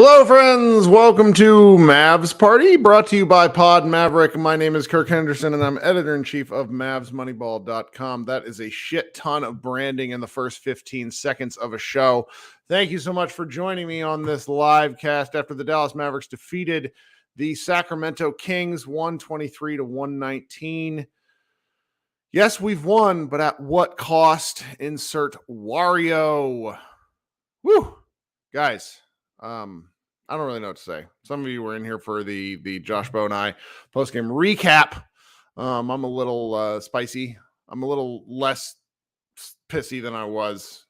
Hello, friends. Welcome to Mavs Party, brought to you by Pod Maverick. My name is Kirk Henderson, and I'm editor-in-chief of MavsMoneyball.com. That is a shit ton of branding in the first 15 seconds of a show. Thank you so much for joining me on this live cast after the Dallas Mavericks defeated the Sacramento Kings 123-119. Yes, we've won, but at what cost? Insert Wario. Woo! Guys, I don't really know what to say. Some of you were in here for the Josh Bowe and I postgame recap. I'm a little spicy. I'm a little less pissy than I was,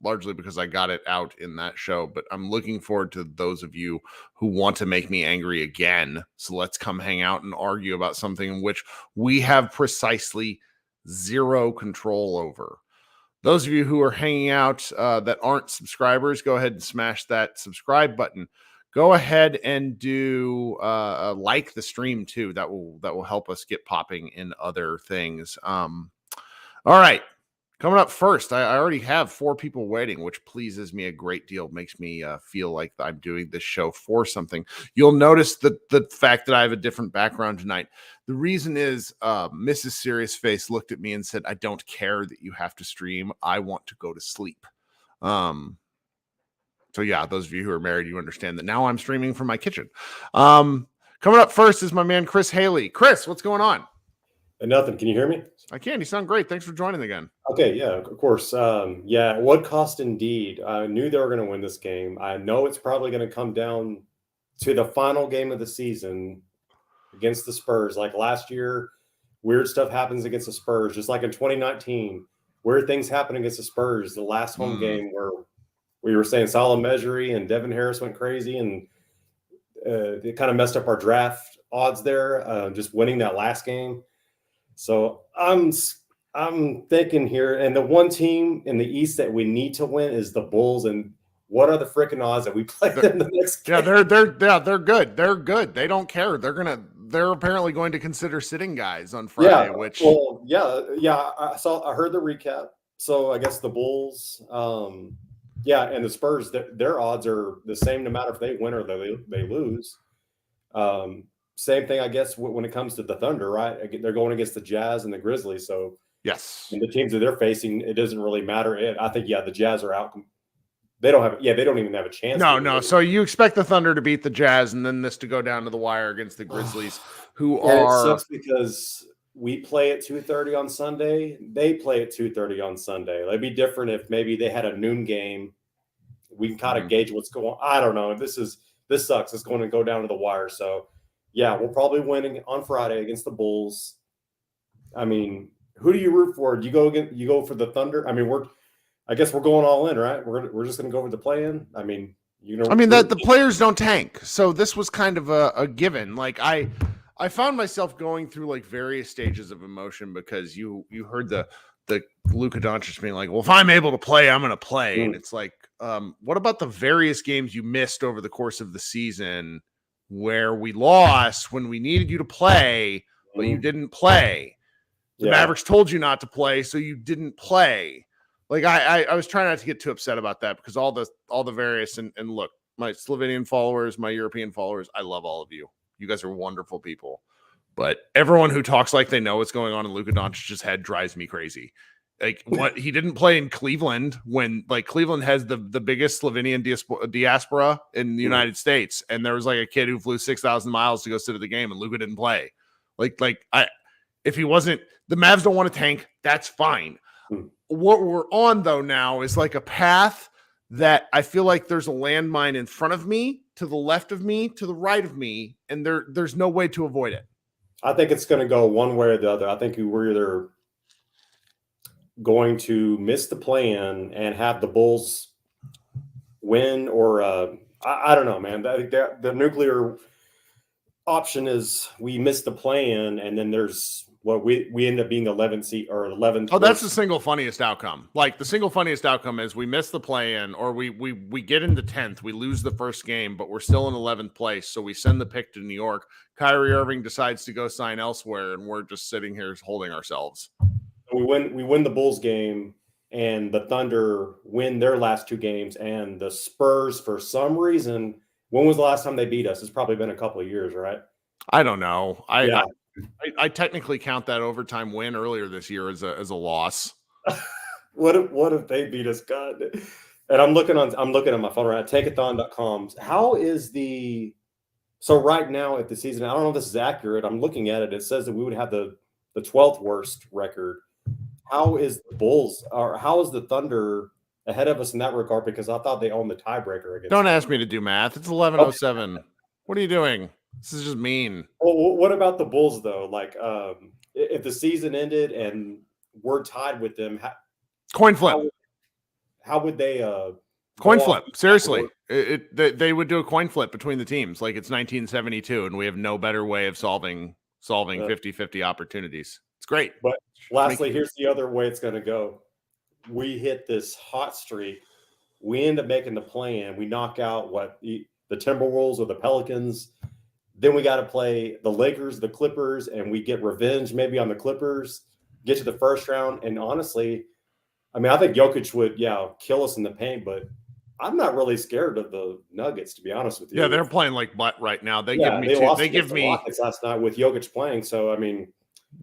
largely because I got it out in that show. But I'm looking forward to those of you who want to make me angry again. So let's come hang out and argue about something in which we have precisely zero control over. Those of you who are hanging out that aren't subscribers, go ahead and smash that subscribe button. Go ahead and do like the stream too. That will help us get popping in other things. All right. Coming up first, I already have 4 people waiting, which pleases me a great deal. Makes me feel like I'm doing this show for something. You'll notice the fact that I have a different background tonight. The reason is Mrs. Serious Face looked at me and said, "I don't care that you have to stream. I want to go to sleep." So yeah, those of you who are married, you understand that now I'm streaming from my kitchen. Coming up first is my man, Chris Haley. Chris, what's going on? Nothing. Can you hear me? I can. You sound great. Thanks for joining again. Okay. Yeah, of course. Yeah. What cost indeed? I knew they were going to win this game. I know it's probably going to come down to the final game of the season against the Spurs. Like last year, weird stuff happens against the Spurs, just like in 2019, weird things happen against the Spurs. The last home game where we were saying Salah Mejri and Devin Harris went crazy, and it kind of messed up our draft odds there, just winning that last game. So I'm thinking here, and the one team in the East that we need to win is the Bulls. And what are the freaking odds that we play them the next game? Yeah, they're good. They're good. They don't care. They're apparently going to consider sitting guys on Friday. I heard the recap. So I guess the Bulls, and the Spurs, their odds are the same no matter if they win or they lose. Same thing, I guess, when it comes to the Thunder, right? They're going against the Jazz and the Grizzlies. So, yes, and the teams that they're facing, it doesn't really matter. I think, the Jazz are out. They don't even have a chance. No. So you expect the Thunder to beat the Jazz and then this to go down to the wire against the Grizzlies, who are. It sucks because we play at 2:30 on Sunday. They play at 2:30 on Sunday. It'd be different if maybe they had a noon game. We can kind of gauge what's going on. I don't know. This sucks. It's going to go down to the wire. So. Yeah, we'll probably win on Friday against the Bulls. I mean, who do you root for? Do you go for the Thunder? I mean, I guess we're going all in, right? We're just going to go with the play-in. I mean, that the players don't tank, so this was kind of a given. Like I found myself going through like various stages of emotion because you heard the Luka Doncic being like, "Well, if I'm able to play, I'm going to play," and it's like, what about the various games you missed over the course of the season? Where we lost when we needed you to play, but you didn't play. The Mavericks told you not to play, so you didn't play. Like I was trying not to get too upset about that because all the various and look, my Slovenian followers, my European followers, I love all of you. You guys are wonderful people. But everyone who talks like they know what's going on in Luka Doncic's head drives me crazy. Like what he didn't play in Cleveland when like Cleveland has the biggest Slovenian diaspora in the United States. And there was like a kid who flew 6,000 miles to go sit at the game and Luka didn't play. If he wasn't, the Mavs don't want to tank. That's fine. What we're on though now is like a path that I feel like there's a landmine in front of me, to the left of me, to the right of me. And there's no way to avoid it. I think it's going to go one way or the other. I think we're either going to miss the play-in and have the Bulls win, or I don't know, man. The nuclear option is we miss the play-in, and then there's we end up being 11th seed or 11th. Oh, that's the single funniest outcome. Like the single funniest outcome is we miss the play-in, or we get into 10th, we lose the first game, but we're still in 11th place, so we send the pick to New York. Kyrie Irving decides to go sign elsewhere, and we're just sitting here holding ourselves. We win the Bulls game, and the Thunder win their last 2 games, and the Spurs, for some reason, When was the last time they beat us? It's probably been a couple of years, right? I don't know. Yeah. I technically count that overtime win earlier this year as a loss. What if they beat us, God? And I'm looking at my phone right now, takeathon.com. How is so right now at the season, I don't know if this is accurate. I'm looking at it. It says that we would have the 12th worst record. How is the Bulls or how is the Thunder ahead of us in that regard? Because I thought they owned the tiebreaker against Don't them. ask me to do math. It's 11:07. What are you doing? This is just mean. Well, what about the Bulls though? Like, if the season ended and we're tied with them, Coin flip. How would they? Coin flip. Seriously, they would do a coin flip between the teams, like it's 1972, and we have no better way of solving 50-50 opportunities. It's great. But lastly, here's the other way it's going to go. We hit this hot streak. We end up making the play-in. We knock out the Timberwolves or the Pelicans. Then we got to play the Lakers, the Clippers, and we get revenge maybe on the Clippers, get to the first round. And honestly, I mean, I think Jokic would, kill us in the paint, but I'm not really scared of the Nuggets, to be honest with you. Yeah, they're playing like butt right now. They give me Rockets last night with Jokic playing. So I mean,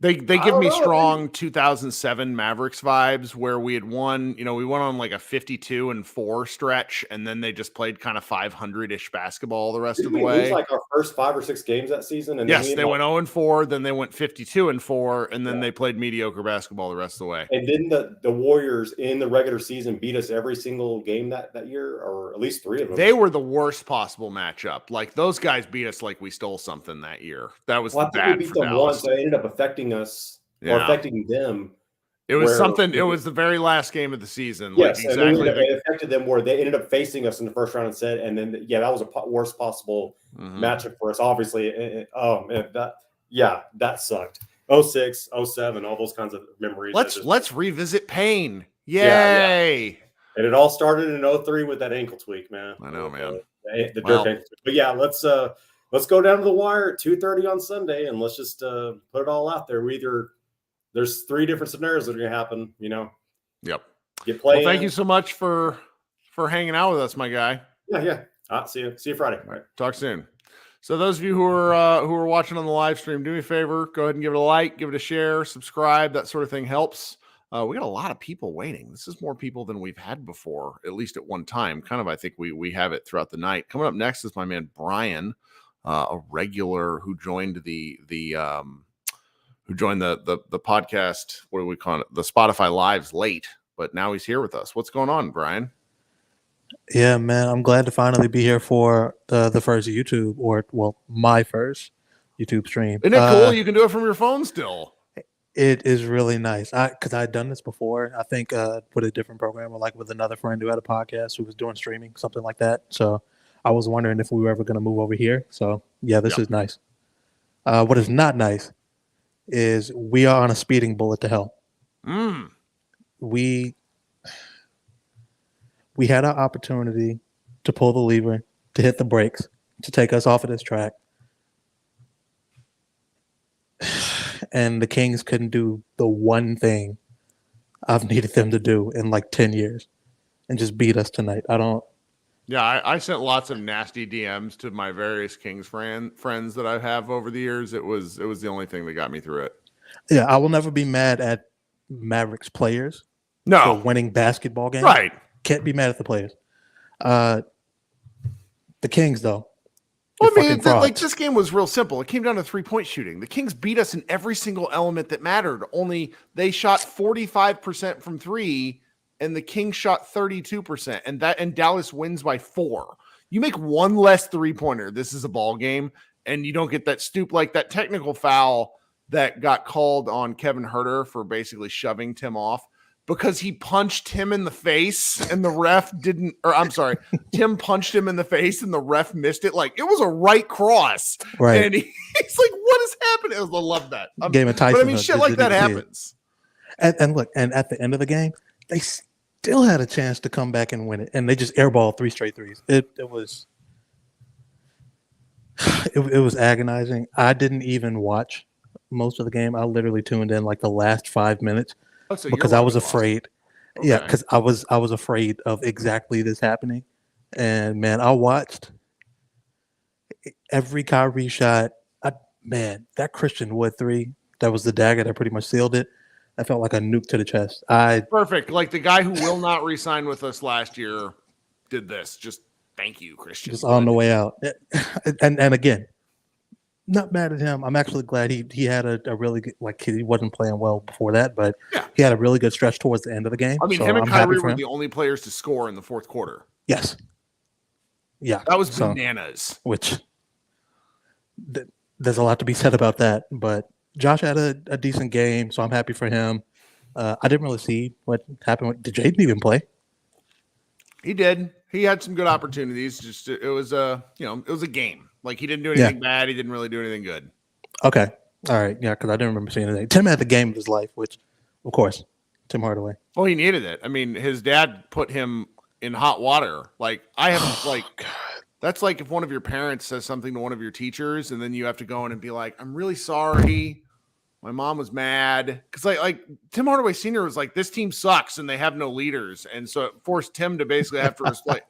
they give me strong 2007 Mavericks vibes where we had won. We went on like a 52-4 stretch, and then they just played kind of 500-ish basketball the rest of the way. Lose like our first 5 or 6 games that season, and yes, they went 0-4. Then they went 52-4, and then they played mediocre basketball the rest of the way. And then the Warriors in the regular season beat us every single game that year, or at least 3 of them. They were the worst possible matchup. Like those guys beat us like we stole something that year. That was bad we beat for them Dallas. Once, so it ended up affecting us or affecting them. It was something. It was the very last game of the season. Yes, like exactly. And it affected them where they ended up facing us in the first round instead. And then, that was a worst possible matchup for us. Obviously, that sucked. 06, 07, all those kinds of memories. Let's revisit pain. Yay! Yeah. And it all started in 03 with that ankle tweak, man. I know, man. The Dirk ankle tweak. But yeah, let's go down to the wire at 2:30 on Sunday, and let's just put it all out there. There's 3 different scenarios that are going to happen, Yep. Well, thank you so much for hanging out with us, my guy. Yeah. See you Friday. All right. Talk soon. So those of you who are watching on the live stream, do me a favor, go ahead and give it a like, give it a share, subscribe, that sort of thing helps. We got a lot of people waiting. This is more people than we've had before, at least at one time. Kind of, I think we have it throughout the night. Coming up next is my man Brian, a regular who joined the podcast. What do we call it? The Spotify Lives late, but now he's here with us. What's going on, Brian? Yeah, man, I'm glad to finally be here for the first YouTube, my first YouTube stream. Isn't it cool? You can do it from your phone still. It is really nice. Because I'd done this before. I think with a different program, or like with another friend who had a podcast who was doing streaming, something like that. So I was wondering if we were ever going to move over here. So yeah, this is nice. What is not nice is we are on a speeding bullet to hell. We had our opportunity to pull the lever, to hit the brakes, to take us off of this track. And the Kings couldn't do the one thing I've needed them to do in like 10 years and just beat us tonight. Yeah, I sent lots of nasty DMs to my various Kings friends that I have over the years. It was the only thing that got me through it. Yeah, I will never be mad at Mavericks players for winning basketball games. Right. Can't be mad at the players. The Kings, though. Well, I mean, this game was real simple. It came down to 3-point shooting. The Kings beat us in every single element that mattered. Only they shot 45% from 3, and the Kings shot 32%. And Dallas wins by 4. You make one less 3-pointer. This is a ball game, and you don't get that that technical foul that got called on Kevin Huerter for basically shoving Tim off. Because he punched Tim in the face and the ref didn't, or I'm sorry, Tim punched him in the face and the ref missed it. Like, it was a right cross. Right. And he's like, what is happening? I love that. Game of Tyson. But I mean, shit like that happens. And look, and at the end of the game, they still had a chance to come back and win it. And they just airballed 3 straight threes. It was agonizing. I didn't even watch most of the game. I literally tuned in like the last 5 minutes. Because I was afraid. Okay. Yeah, because I was afraid of exactly this happening. And man, I watched every Kyrie shot. Man, that Christian Wood 3, that was the dagger that pretty much sealed it. That felt like a nuke to the chest. Perfect. Like the guy who will not re-sign with us last year did this. Just thank you, Christian. Just on the way out. And again, not mad at him. I'm actually glad he had a really good, like, he wasn't playing well before that, but he had a really good stretch towards the end of the game. I mean, so him and I'm happy Kyrie for were him. the only players to score in the fourth quarter. Yes. Yeah. That was bananas. Which there's a lot to be said about that, but Josh had a decent game, so I'm happy for him. I didn't really see what happened. Did Jaden even play? He did. He had some good opportunities. Just it was it was a game. Like he didn't do anything bad. He didn't really do anything good. Okay. All right. Yeah, because I didn't remember seeing anything. Tim had the game of his life, which, of course, Tim Hardaway. Well, he needed it. I mean, his dad put him in hot water. Like I haven't that's like if one of your parents says something to one of your teachers, and then you have to go in and be like, "I'm really sorry. My mom was mad." Because like Tim Hardaway Sr. was like, "This team sucks and they have no leaders," and so it forced Tim to basically have to explain.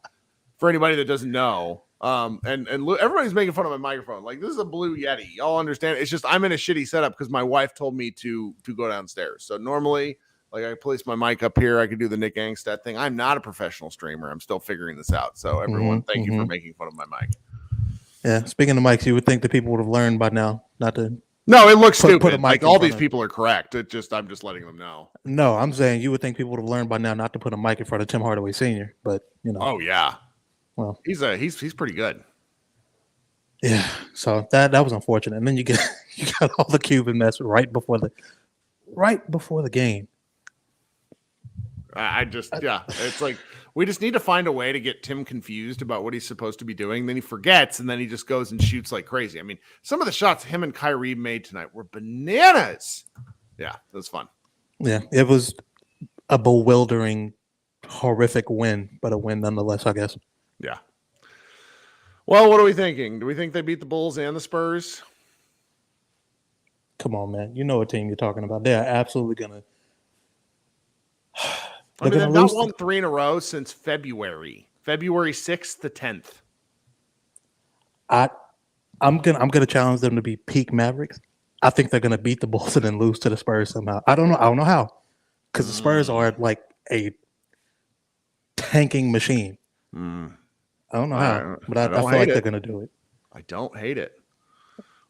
For anybody that doesn't know, and everybody's making fun of my microphone. Like this is a Blue Yeti. Y'all understand? It's just I'm in a shitty setup because my wife told me to go downstairs. So normally, like I place my mic up here, I could do the Nick Angstad thing. I'm not a professional streamer. I'm still figuring this out. So everyone, thank you for making fun of my mic. Yeah. Speaking of mics, you would think that people would have learned by now not to. No, it looks stupid. Like all these people are correct. I'm just letting them know. No, I'm saying you would think people would have learned by now not to put a mic in front of Tim Hardaway Sr. But Oh yeah. Well, he's pretty good. Yeah, so that was unfortunate. And then you got all the Cuban mess right before the game. It's like we just need to find a way to get Tim confused about what he's supposed to be doing. Then he forgets, and then he just goes and shoots like crazy. I mean, some of the shots him and Kyrie made tonight were bananas. Yeah, it was fun. Yeah, it was a bewildering, horrific win, but a win nonetheless, I guess. Yeah. Well, what are we thinking? Do we think they beat the Bulls and the Spurs? Come on, man. You know what team you're talking about. They are absolutely going to. I mean, they've not won 3 in a row since February 6th to 10th. I'm gonna challenge them to be peak Mavericks. I think they're gonna beat the Bulls and then lose to the Spurs somehow. I don't know how, because the Spurs are like a tanking machine. I don't know how, but I feel like they're gonna do it. I don't hate it.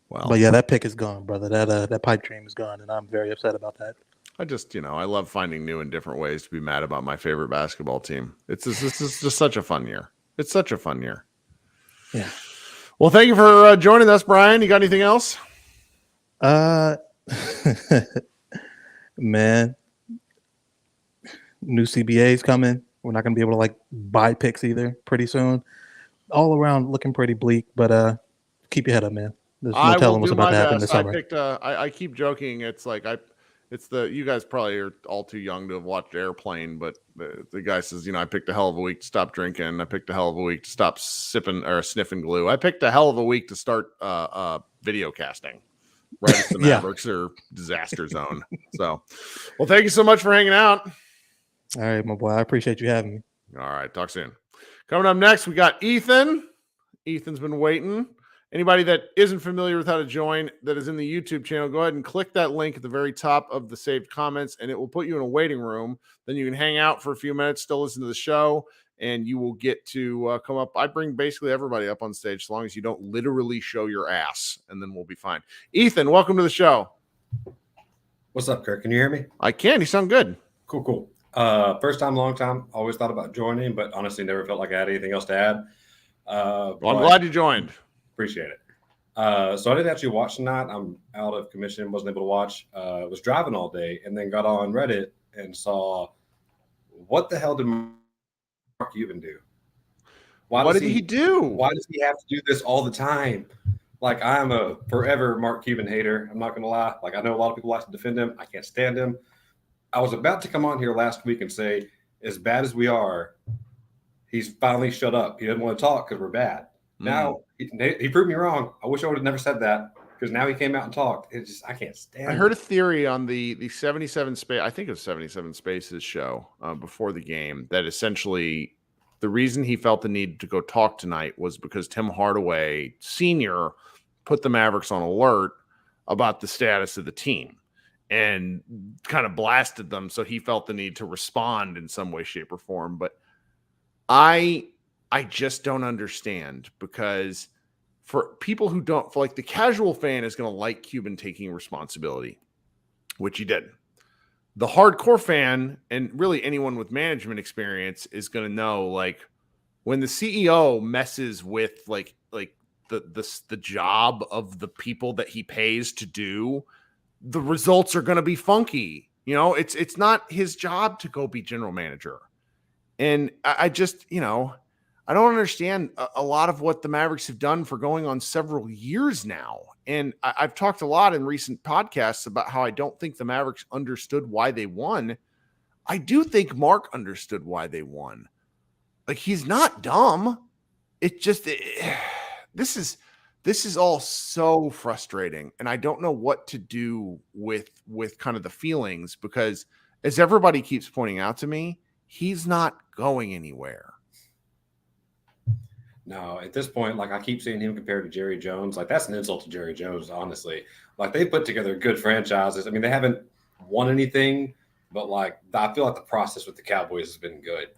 Well, but yeah, that pick is gone, brother. That pipe dream is gone, and I'm very upset about that. I just, I love finding new and different ways to be mad about my favorite basketball team. This is just such a fun year. It's such a fun year. Yeah. Well, thank you for joining us, Brian. You got anything else? Man, new CBA's coming. We're not going to be able to buy picks either pretty soon. All around looking pretty bleak, but keep your head up, man. There's no telling what's about to happen this summer. I keep joking. It's like you guys probably are all too young to have watched Airplane, but the guy says, I picked a hell of a week to stop drinking. I picked a hell of a week to stop sipping or sniffing glue. I picked a hell of a week to start video casting. Right as the Mavericks are disaster zone. So, well, thank you so much for hanging out. All right, my boy. I appreciate you having me. All right. Talk soon. Coming up next, we got Ethan. Ethan's been waiting. Anybody that isn't familiar with how to join that is in the YouTube channel, go ahead and click that link at the very top of the saved comments, and it will put you in a waiting room. Then you can hang out for a few minutes, still listen to the show, and you will get to come up. I bring basically everybody up on stage as long as you don't literally show your ass, and then we'll be fine. Ethan, welcome to the show. What's up, Kirk? Can you hear me? I can. You sound good. Cool. First time, long time. Always thought about joining, but honestly never felt like I had anything else to add. Well, I'm glad you joined. Appreciate it. So I didn't actually watch tonight. I'm out of commission, wasn't able to watch. Was driving all day and then got on Reddit and saw, what the hell did Mark Cuban do? What did he do? Why does he have to do this all the time? Like, I'm a forever Mark Cuban hater. I'm not going to lie. Like, I know a lot of people like to defend him. I can't stand him. I was about to come on here last week and say, as bad as we are, he's finally shut up. He doesn't want to talk because we're bad. Now, he proved me wrong. I wish I would have never said that, because now he came out and talked. It's just, I can't stand it. I heard a theory on the 77 space. I think it was 77 Spaces show before the game that essentially the reason he felt the need to go talk tonight was because Tim Hardaway Sr. put the Mavericks on alert about the status of the team and kind of blasted them. So he felt the need to respond in some way, shape, or form. But I just don't understand, because for people who don't, for like the casual fan is going to like Cuban taking responsibility, which he did. The hardcore fan, and really anyone with management experience, is going to know, like, when the CEO messes with like the job of the people that he pays to do, the results are going to be funky. You know, it's not his job to go be general manager. And I just, I don't understand a lot of what the Mavericks have done for going on several years now. And I've talked a lot in recent podcasts about how I don't think the Mavericks understood why they won. I do think Mark understood why they won. Like, he's not dumb. It just, this is all so frustrating. And I don't know what to do with kind of the feelings, because as everybody keeps pointing out to me, he's not going anywhere. No, at this point, like, I keep seeing him compared to Jerry Jones. Like, that's an insult to Jerry Jones, honestly. Like, they put together good franchises. I mean, they haven't won anything, but like, I feel like the process with the Cowboys has been good.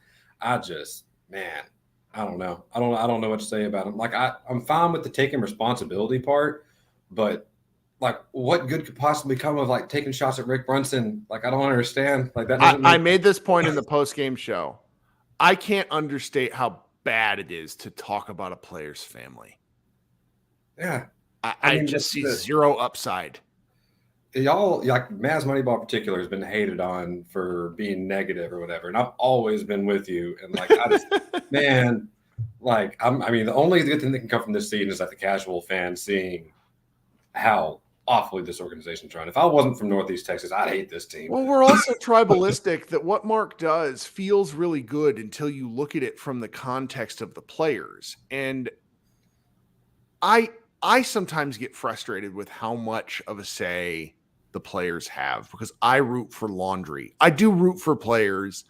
I don't know. I don't know what to say about him. Like, I'm fine with the taking responsibility part, but like, what good could possibly come of like taking shots at Rick Brunson? Like, I don't understand. Like, that doesn't I made this point in the post-game show. I can't understate how bad it is to talk about a player's family. Yeah. I mean, just see zero upside. Y'all, like, Mavs Moneyball in particular has been hated on for being negative or whatever. And I've always been with you. And like, I just, man, like, I mean, the only good thing that can come from this season is that the casual fan seeing how awfully this organization's run. If I wasn't from Northeast Texas, I'd hate this team. Well, we're also tribalistic that what Mark does feels really good until you look at it from the context of the players. And I sometimes get frustrated with how much of a say the players have, because I root for laundry. I do root for players,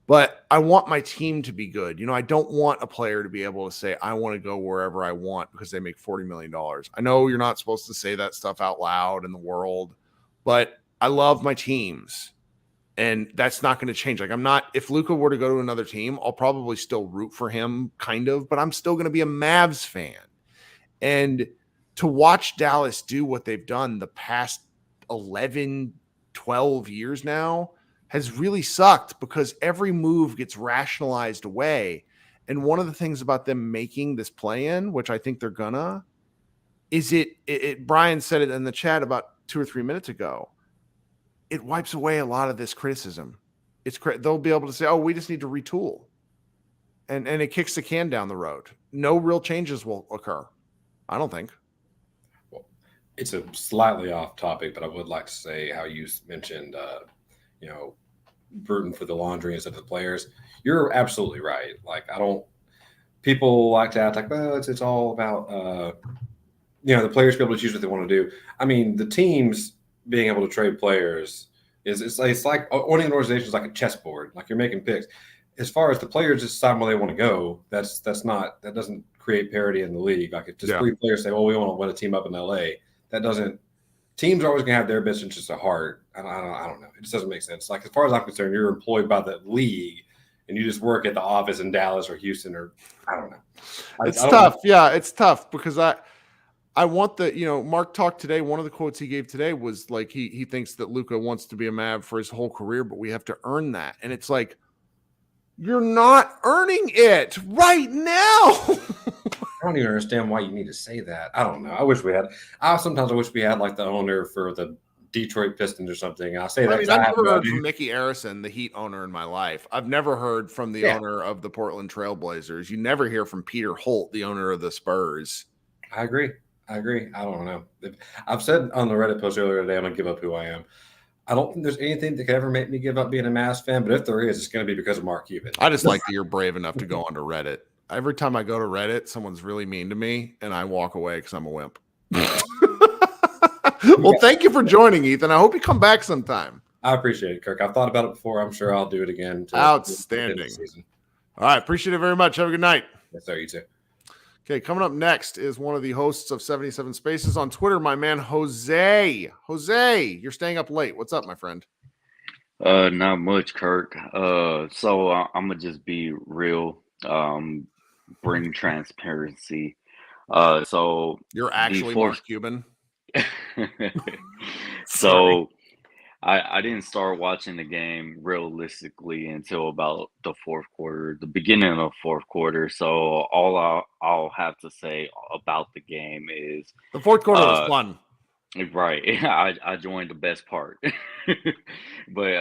but I want my team to be good. I don't want a player to be able to say, I want to go wherever I want because they make $40 million. I know you're not supposed to say that stuff out loud in the world, but I love my teams, and that's not going to change. Like, if Luka were to go to another team, I'll probably still root for him, kind of, but I'm still going to be a Mavs fan. And to watch Dallas do what they've done the past 11, 12 years now has really sucked, because every move gets rationalized away. And one of the things about them making this play-in, which I think they're gonna, is it Brian said it in the chat about 2 or 3 minutes ago, it wipes away a lot of this criticism. They'll be able to say, oh, we just need to retool. And it kicks the can down the road. No real changes will occur, I don't think. Well, it's a slightly off topic, but I would like to say how you mentioned, rooting for the laundry instead of the players. You're absolutely right. Like, people like to act like, well, it's all about, the players be able to choose what they want to do. I mean, the teams being able to trade players it's like owning an organization is like a chessboard. Like, you're making picks. As far as the players deciding where they want to go, that doesn't create parity in the league. Like, if just 3 players say, well, we want to win a team up in LA, teams are always going to have their best interests at heart. I don't know. It just doesn't make sense. Like, as far as I'm concerned, you're employed by the league and you just work at the office in Dallas or Houston, or I don't know. It's tough. Yeah, it's tough, because I want Mark talked today. One of the quotes he gave today was like, he thinks that Luka wants to be a Mav for his whole career, but we have to earn that. And it's like, you're not earning it right now. I don't even understand why you need to say that. I don't know. Sometimes I wish we had like the owner for the Detroit Pistons or something. I've never heard from Mickey Arison, the Heat owner, in my life. I've never heard from the owner of the Portland Trailblazers. You never hear from Peter Holt, the owner of the Spurs. I agree. I don't know. I've said on the Reddit post earlier today, I'm going to give up who I am. I don't think there's anything that could ever make me give up being a Mavs fan, but if there is, it's going to be because of Mark Cuban. I just like that you're brave enough to go onto Reddit. Every time I go to Reddit, someone's really mean to me, and I walk away because I'm a wimp. Well, thank you for joining, Ethan. I hope you come back sometime. I appreciate it, Kirk. I've thought about it before. I'm sure I'll do it again. Outstanding. All right. Appreciate it very much. Have a good night. Yes, sir. You too. Okay, coming up next is one of the hosts of 77 Spaces on Twitter, my man Jose. Jose, you're staying up late. What's up, my friend? Not much, Kirk. So I'm gonna just be real. Bring transparency. So You're the actually fourth. Mark Cuban. So I didn't start watching the game realistically until about the fourth quarter, the beginning of the fourth quarter. So all I'll have to say about the game is, The fourth quarter was fun. right. I joined the best part. But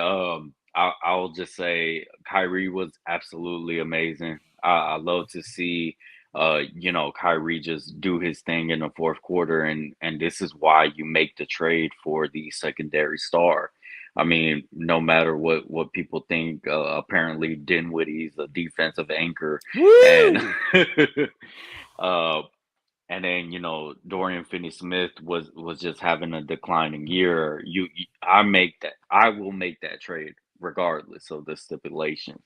I'll just say Kyrie was absolutely amazing. I love to see Kyrie just do his thing in the fourth quarter, and this is why you make the trade for the secondary star. I mean, no matter what people think, apparently Dinwiddie's a defensive anchor, and Woo! uh, and then Dorian Finney-Smith was just having a declining year. I will make that trade regardless of the stipulations,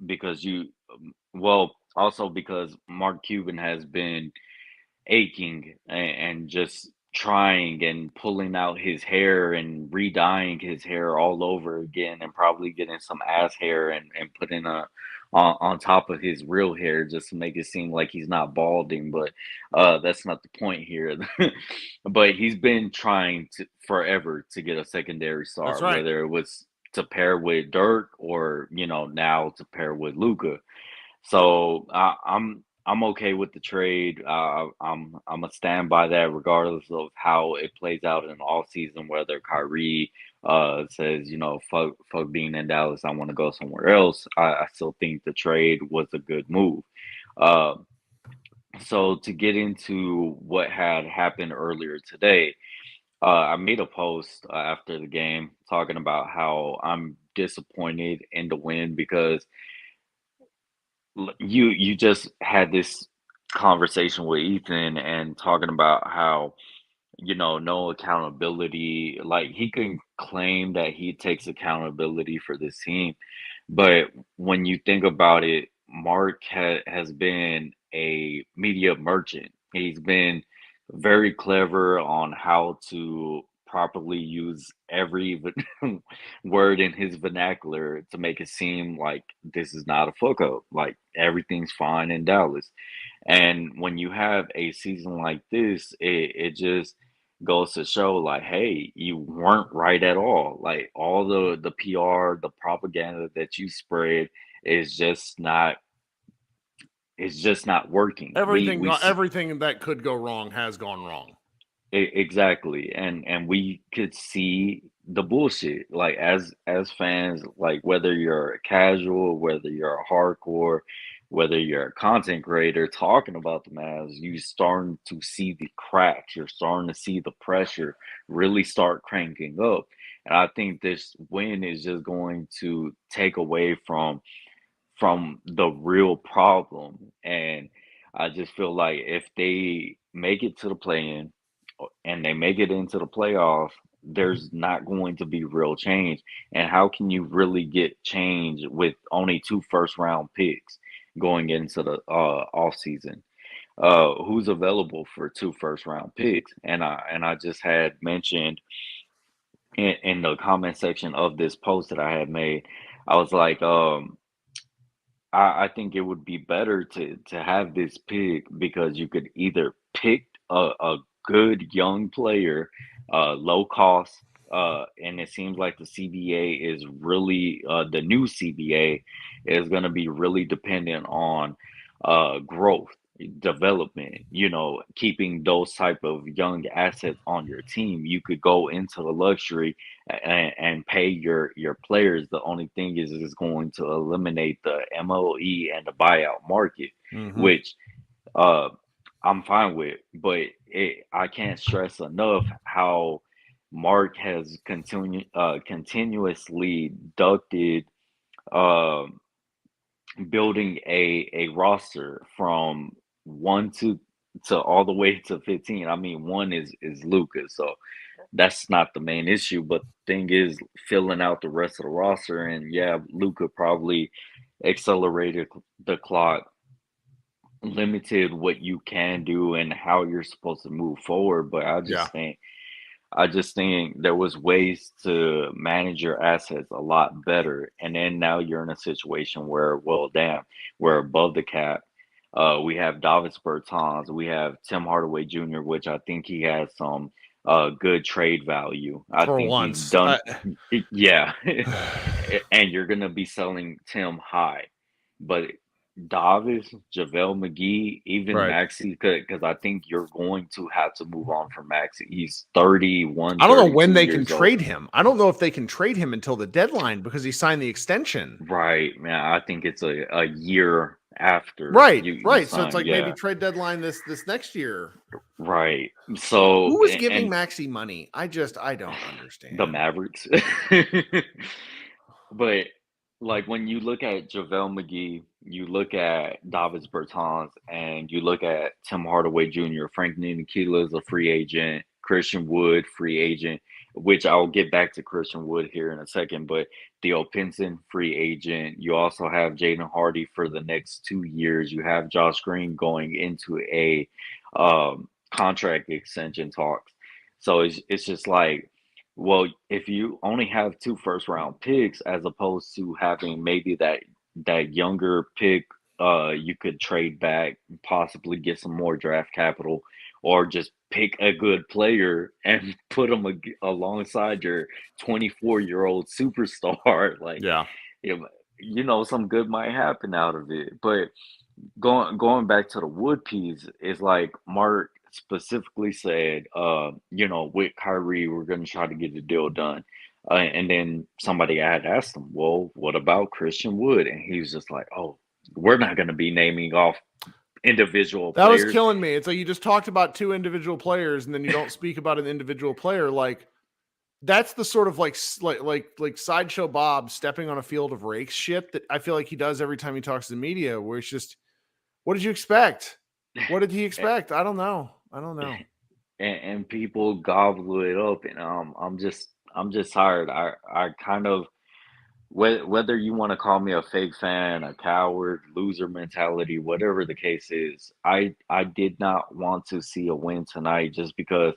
because also because Mark Cuban has been aching and just trying and pulling out his hair and re-dyeing his hair all over again, and probably getting some ass hair and putting on top of his real hair just to make it seem like he's not balding. But that's not the point here. But he's been trying to forever to get a secondary star, That's right. whether it was to pair with Dirk or now to pair with Luka. So I'm okay with the trade. I'm gonna stand by that regardless of how it plays out in all season. Whether Kyrie says fuck being in Dallas, I want to go somewhere else. I still think the trade was a good move. Uh, so to get into what had happened earlier today, I made a post after the game talking about how I'm disappointed in the win because you just had this conversation with Ethan and talking about how no accountability. Like, he can claim that he takes accountability for this team, but when you think about it, Mark has been a media merchant. He's been very clever on how to properly use every word in his vernacular to make it seem like this is not a fuck up. Like, everything's fine in Dallas. And when you have a season like this, it just goes to show, like, hey, you weren't right at all. Like, all the PR, the propaganda that you spread is just not it's just not working. Everything that could go wrong has gone wrong. Exactly. And we could see the bullshit, like, as fans, like, whether you're a casual, whether you're a hardcore, whether you're a content creator talking about the Mavs, you starting to see the cracks. You're starting to see the pressure really start cranking up. And I think this win is just going to take away from the real problem. And I just feel like if they make it to the play-in and they make it into the playoffs, there's not going to be real change. And how can you really get change with only 2 first-round picks going into the off season? Who's available for 2 first-round picks? And I just had mentioned in the comment section of this post that I had made, I was like, I think it would be better to have this pick because you could either pick a good young player, low cost, and it seems like the CBA is really the new CBA is going to be really dependent on growth, development. Keeping those type of young assets on your team. You could go into the luxury and pay your players. The only thing is going to eliminate the MLE and the buyout market, which uh, I'm fine with. But I can't stress enough how Mark has continuously ducted building a roster from one to all the way to 15. I mean, one is Luka, so that's not the main issue. But the thing is filling out the rest of the roster, and yeah, Luka probably accelerated the clock, limited what you can do and how you're supposed to move forward. But Yeah. I just think there was ways to manage your assets a lot better. And then now you're in a situation where, well, damn, we're above the cap. We have Davis Bertans, we have Tim Hardaway Jr., which I think he has some good trade value. I For think he's once. done, yeah. And you're gonna be selling Tim high, but Davis, JaVale McGee, even Right. Maxi, because I think you're going to have to move on from Maxi. He's 31, I don't know when 32 they can years old. trade him. I don't know if they can trade him until the deadline because he signed the extension. Right, man. I think it's a year after Right. you So it's sign. like Yeah, maybe trade dedeadline this next year. right. So Who was giving and Maxi money? I don't understand. the Mavericks. But like when you look at JaVale McGee, you look at Davis Bertans, and you look at Tim Hardaway Jr., Frank Ntilikina is a free agent, Christian Wood, free agent, which I'll get back to Christian Wood here in a second, but Theo Pinson, free agent. You also have Jaden Hardy for the next 2 years. You have Josh Green going into a contract extension talks. So it's just like, well, if you only have two first round picks as opposed to having maybe that younger pick, you could trade back, possibly get some more draft capital, or just pick a good player and put them alongside your 24-year-old superstar. Like, Yeah. if, some good might happen out of it. But going back to the wood piece is like Mark specifically said, with Kyrie, we're going to try to get the deal done. And then somebody had asked him, well, what about Christian Wood? And he was just like, oh, we're not going to be naming off individual That was players. killing me. It's like you just talked about two individual players and then you don't speak about an individual player. Like that's the sort of like Sideshow Bob stepping on a field of rakes shit that I feel like he does every time he talks to the media, where it's just, what did you expect? What did he expect? I don't know. And people gobble it up, and I'm just tired. I kind of, whether you want to call me a fake fan, a coward, loser mentality, whatever the case is, I did not want to see a win tonight just because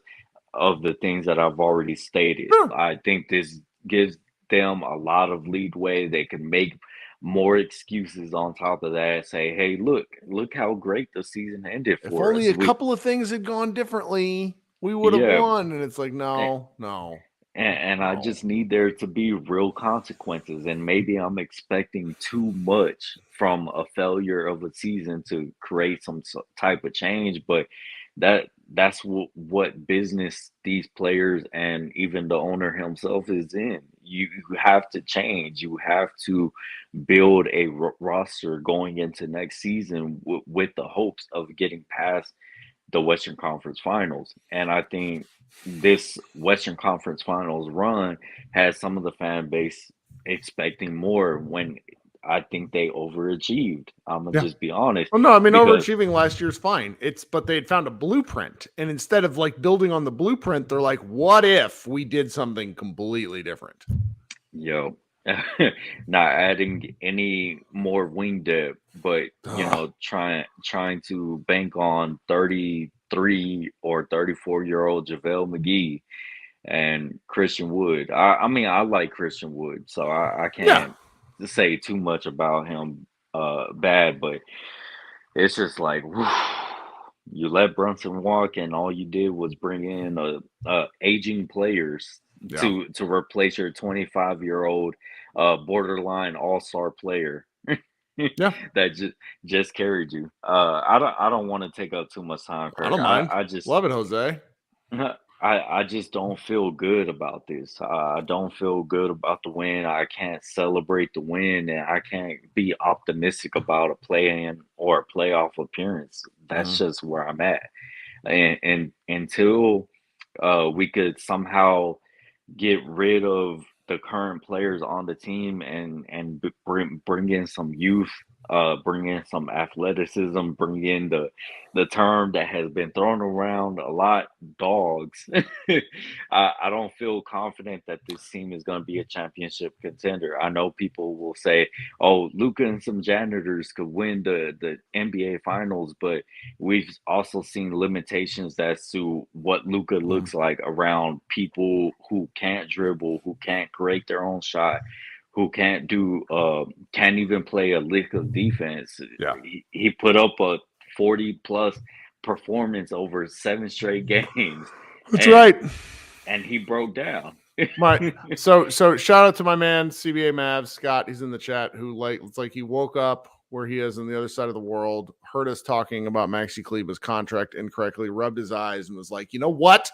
of the things that I've already stated. Sure. I think this gives them a lot of leadway. They can make more excuses on top of that. Say, hey, look how great the season ended If for only us. a couple of things had gone differently, we would have Yeah, won. And it's like, and, no. and I just need there to be real consequences. And maybe I'm expecting too much from a failure of a season to create some type of change. But that's what business these players and even the owner himself is in. You have to change. You have to build a roster going into next season with the hopes of getting past the Western Conference Finals. And I think this Western Conference Finals run has some of the fan base expecting more when I think they overachieved. I'm gonna Yeah. just be honest. Well, no, I mean, Because overachieving last year's fine. But they had found a blueprint. And instead of like building on the blueprint, they're like, what if we did something completely different? yo, not adding any more wing depth, but trying to bank on 33 or 34-year-old JaVale McGee and Christian Wood. I mean, I like Christian Wood, so I Yeah. can't say too much about him bad, but it's just like whew, you let Brunson walk, and all you did was bring in aging players Yeah. to replace your 25-year-old borderline all-star player. Yeah. That just carried you. I don't want to take up too much time, I Kirk. don't mind. I just Love it, Jose. I just don't feel good about this. I don't feel good about the win. I can't celebrate the win, and I can't be optimistic about a play-in or a playoff appearance. That's just where I'm at. And until we could somehow get rid of the current players on the team and bring in some youth bring in some athleticism, bring in the term that has been thrown around a lot, dogs. I don't feel confident that this team is going to be a championship contender. I know people will say, "Oh, Luka and some janitors could win the NBA Finals," but we've also seen limitations as to what Luka looks like around people who can't dribble, who can't create their own shot, who can't even play a lick of defense. Yeah. He put up a 40+ performance over 7 straight games. That's right. And he broke down. So shout out to my man CBA Mavs Scott. He's in the chat. Who it's like he woke up where he is on the other side of the world, heard us talking about Maxi Kleber's contract incorrectly, rubbed his eyes, and was like, "You know what?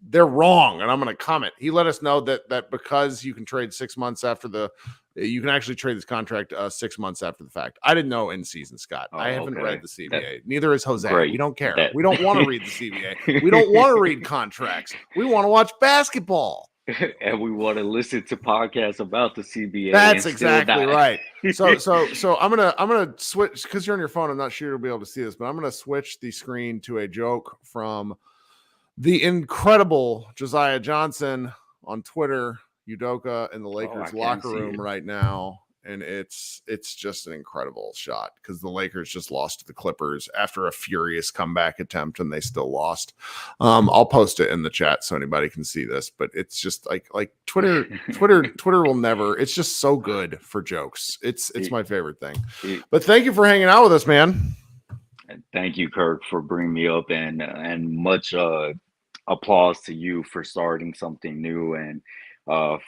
They're wrong." And I'm going to comment. He let us know that because you can trade 6 months after you can actually trade this contract 6 months after the fact. I didn't know in season, Scott. I haven't read the CBA. Neither has Jose. Great. We don't care. We don't want to read the CBA. We don't want to read contracts. We want to watch basketball. And we want to listen to podcasts about the CBA. That's exactly right. So I'm gonna switch because you're on your phone. I'm not sure you'll be able to see this, but I'm gonna switch the screen to a joke from the incredible Josiah Johnson on Twitter, Udoka in the Lakers locker room right now. And it's just an incredible shot because the Lakers just lost to the Clippers after a furious comeback attempt and they still lost. I'll post it in the chat so anybody can see this, but it's just like Twitter will never, it's just so good for jokes. It's my favorite thing. But thank you for hanging out with us, man. Thank you, Kirk, for bringing me up, and much applause to you for starting something new and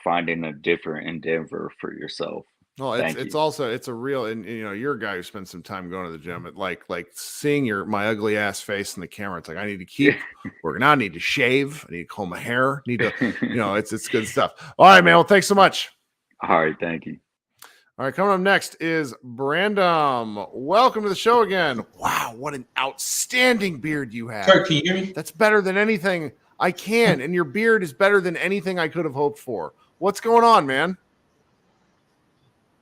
finding a different endeavor for yourself. Well, it's a real, and you're a guy who spends some time going to the gym. Like seeing my ugly ass face in the camera. It's like I need to keep working out. I need to shave. I need to comb my hair. I need to, it's good stuff. All right, man. Well, thanks so much. All right, thank you. All right, coming up next is Brandon. Welcome to the show again. Wow, what an outstanding beard you have. Kirk, can you hear me? That's better than anything I can, and your beard is better than anything I could have hoped for. What's going on, man?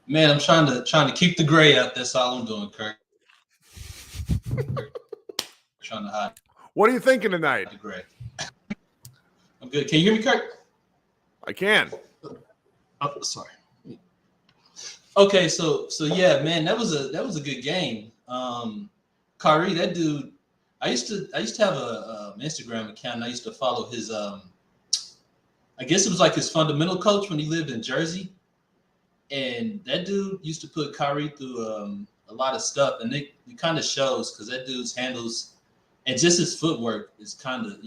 Man, I'm trying to keep the gray out. That's all I'm doing, Kirk. Trying to hide. What are you thinking tonight? The gray. I'm good. Can you hear me, Kirk? I can. Oh, sorry. Okay, so yeah, man, that was a good game. Kyrie, that dude. I used to have a Instagram account. And I used to follow his. I guess it was like his fundamental coach when he lived in Jersey. And that dude used to put Kyrie through a lot of stuff, and it kind of shows because that dude's handles and just his footwork is kind of,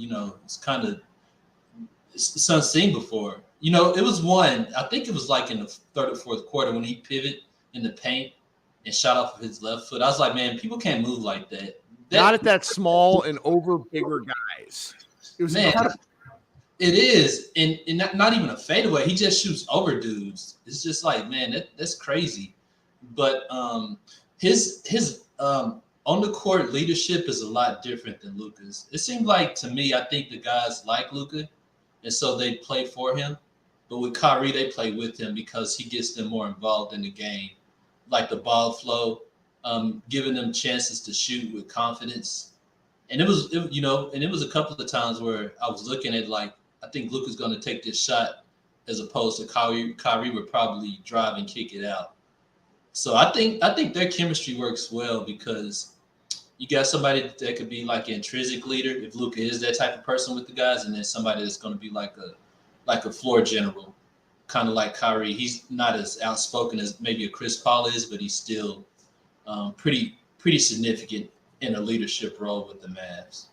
it's unseen before. It was one, I think it was like in the third or fourth quarter when he pivoted in the paint and shot off of his left foot. I was like, man, people can't move like that. Not at that small and over bigger guys. It was incredible. It is, and not even a fadeaway. He just shoots over dudes. It's just like, man, that's crazy. But his on the court leadership is a lot different than Luka's. It seemed like to me, I think the guys like Luka, and so they play for him. But with Kyrie, they play with him because he gets them more involved in the game, like the ball flow, giving them chances to shoot with confidence. And it was a couple of times where I was looking at like, I think Luka's going to take this shot as opposed to Kyrie. Kyrie would probably drive and kick it out. So I think their chemistry works well because you got somebody that could be like an intrinsic leader if Luka is that type of person with the guys, and then somebody that's going to be like a floor general, kind of like Kyrie. He's not as outspoken as maybe a Chris Paul is, but he's still pretty significant in a leadership role with the Mavs.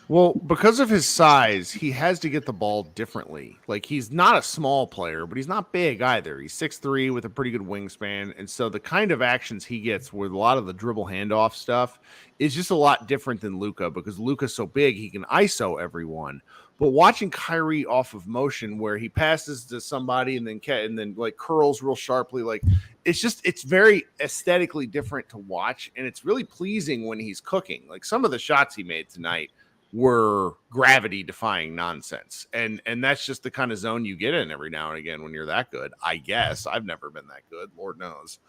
Well, because of his size, he has to get the ball differently. Like, he's not a small player, but he's not big either. He's 6'3" with a pretty good wingspan. And so the kind of actions he gets with a lot of the dribble handoff stuff is just a lot different than Luka, because Luka's so big, he can ISO everyone. But watching Kyrie off of motion where he passes to somebody and then like curls real sharply, like it's very aesthetically different to watch. And it's really pleasing when he's cooking. Like, some of the shots he made tonight were gravity defying nonsense. And that's just the kind of zone you get in every now and again when you're that good. I guess I've never been that good. Lord knows.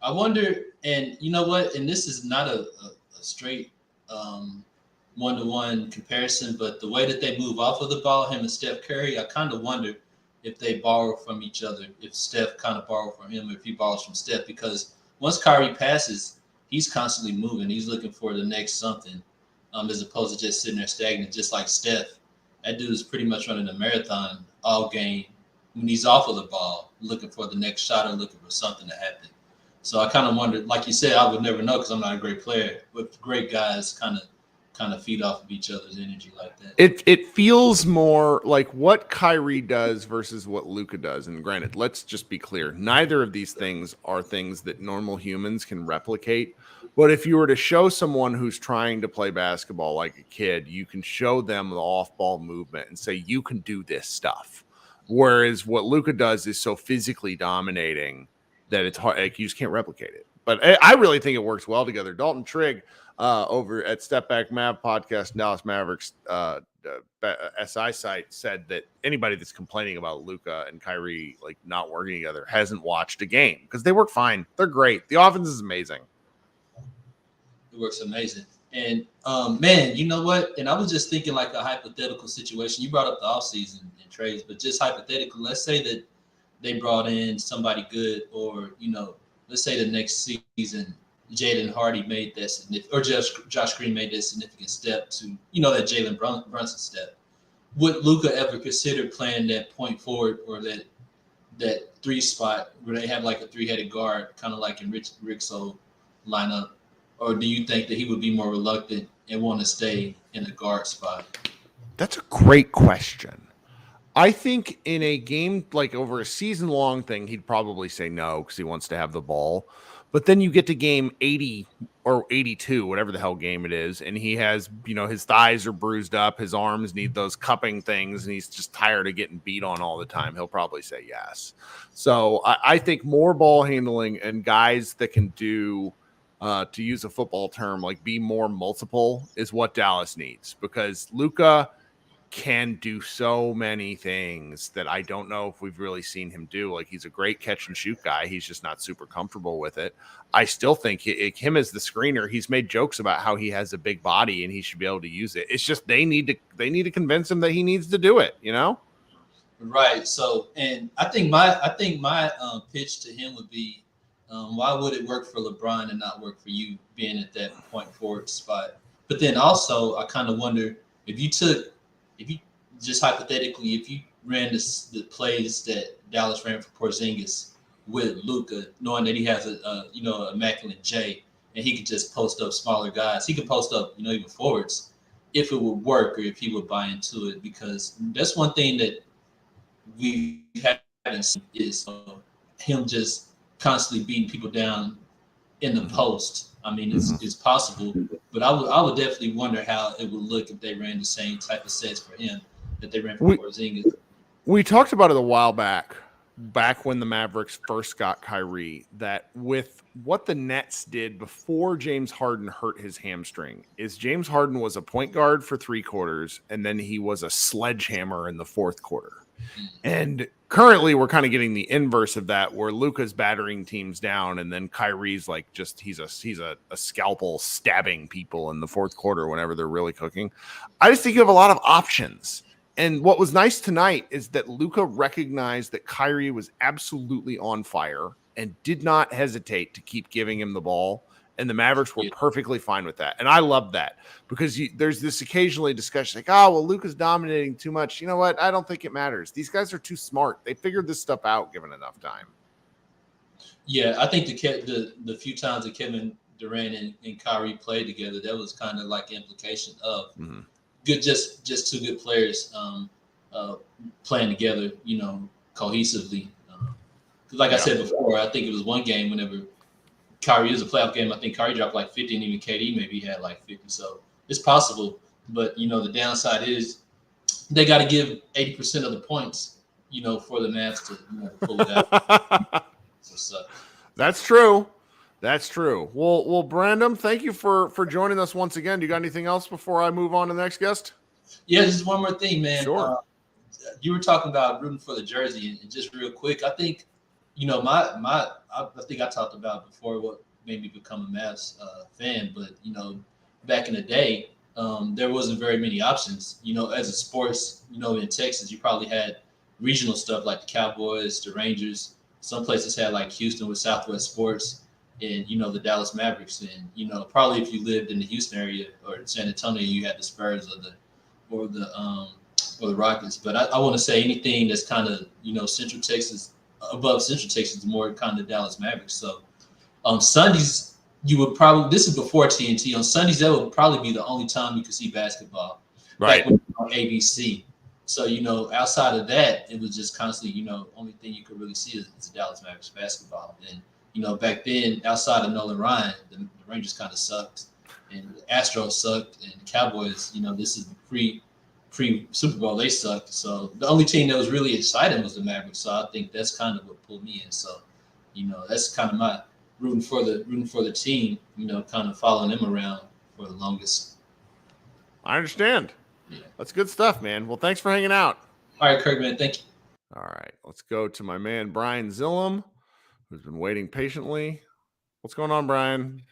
I wonder, and you know what? And this is not a straight one-to-one comparison, but the way that they move off of the ball, him and Steph Curry, I kind of wonder if they borrow from each other, if Steph kind of borrow from him, or if he borrows from Steph, because once Kyrie passes, he's constantly moving. He's looking for the next something, as opposed to just sitting there stagnant, just like Steph. That dude is pretty much running a marathon all game when he's off of the ball, looking for the next shot or looking for something to happen. So I kind of wondered, like you said, I would never know because I'm not a great player, but great guys kind of feed off of each other's energy like that. It feels more like what Kyrie does versus what Luka does. And granted, let's just be clear. Neither of these things are things that normal humans can replicate. But if you were to show someone who's trying to play basketball like a kid, you can show them the off-ball movement and say, you can do this stuff. Whereas what Luka does is so physically dominating that it's hard, like you just can't replicate it. But I really think it works well together. Dalton Trigg over at Step Back Mav podcast, Dallas Mavericks SI site, said that anybody that's complaining about Luka and Kyrie like not working together hasn't watched a game because they work fine. They're great. The offense is amazing. It works amazing. And man, you know what? And I was just thinking like a hypothetical situation. You brought up the offseason and trades, but just hypothetically, let's say that they brought in somebody good, or let's say the next season Jaden Hardy made that significant, or Josh Green made that significant step to that Jalen Brunson step. Would Luka ever consider playing that point forward or that three spot where they have like a three-headed guard, kind of like in Rick's old lineup? Or do you think that he would be more reluctant and want to stay in the guard spot? That's a great question. I think in a game like over a season-long thing, he'd probably say no because he wants to have the ball. But then you get to game 80 or 82, whatever the hell game it is, and he has, his thighs are bruised up, his arms need those cupping things, and he's just tired of getting beat on all the time. He'll probably say yes. So I think more ball handling and guys that can do, to use a football term, like be more multiple is what Dallas needs, because Luka can do so many things that I don't know if we've really seen him do. Like, he's a great catch and shoot guy. He's just not super comfortable with it. I still think him as the screener, he's made jokes about how he has a big body and he should be able to use it. It's just they need to convince him that he needs to do it, Right. So, and I think my pitch to him would be, why would it work for LeBron and not work for you being at that point forward spot? But then also, I kind of wonder if you just hypothetically, if you ran the plays that Dallas ran for Porzingis with Luka, knowing that he has a immaculate J, and he could just post up smaller guys, he could post up even forwards, if it would work or if he would buy into it, because that's one thing that we haven't seen is him just constantly beating people down in the post. I mean, it's possible, but I would definitely wonder how it would look if they ran the same type of sets for him that they ran for Porzingis. We talked about it a while back when the Mavericks first got Kyrie, that with what the Nets did before James Harden hurt his hamstring, is James Harden was a point guard for 3 quarters, and then he was a sledgehammer in the 4th quarter. And currently we're kind of getting the inverse of that, where Luka's battering teams down, and then Kyrie's like he's a scalpel stabbing people in the 4th quarter whenever they're really cooking. I just think you have a lot of options. And what was nice tonight is that Luka recognized that Kyrie was absolutely on fire and did not hesitate to keep giving him the ball. And the Mavericks were perfectly fine with that. And I love that, because there's this occasionally discussion like, oh, well, Luka's dominating too much. You know what? I don't think it matters. These guys are too smart. They figured this stuff out given enough time. Yeah, I think the few times that Kevin Durant and Kyrie played together, that was kind of like implication of good, just 2 good players playing together, cohesively. Like I said before, I think it was one game whenever Kyrie is a playoff game, I think Kyrie dropped like 50, and even KD maybe had like 50. So it's possible. But, the downside is they got to give 80% of the points, for the Mavs to pull it out. So, That's true. That's true. Well, Brandon, thank you for joining us once again. Do you got anything else before I move on to the next guest? Yeah, just one more thing, man. Sure. You were talking about rooting for the jersey, and just real quick, I think I think I talked about before what made me become a Mavs fan, but back in the day, there wasn't very many options. As a sports, in Texas, you probably had regional stuff like the Cowboys, the Rangers. Some places had like Houston with Southwest Sports, and the Dallas Mavericks, and probably if you lived in the Houston area or San Antonio, you had the Spurs or the Rockets. But I want to say anything that's kind of Central Texas, above Central Texas, more kind of Dallas Mavericks. So Sundays, you would probably, this is before TNT. On Sundays, that would probably be the only time you could see basketball. Right. On ABC. So, outside of that, it was just constantly, only thing you could really see is the Dallas Mavericks basketball. And, back then, outside of Nolan Ryan, the Rangers kind of sucked. And the Astros sucked. And the Cowboys, this is the pre-Super Bowl, they sucked. So the only team that was really exciting was the Mavericks. So I think that's kind of what pulled me in. So, that's kind of my rooting for the team, kind of following them around for the longest. I understand. Yeah. That's good stuff, man. Well, thanks for hanging out. All right, Kirk, man. Thank you. All right. Let's go to my man, Brian Zillum, who's been waiting patiently. What's going on, Brian?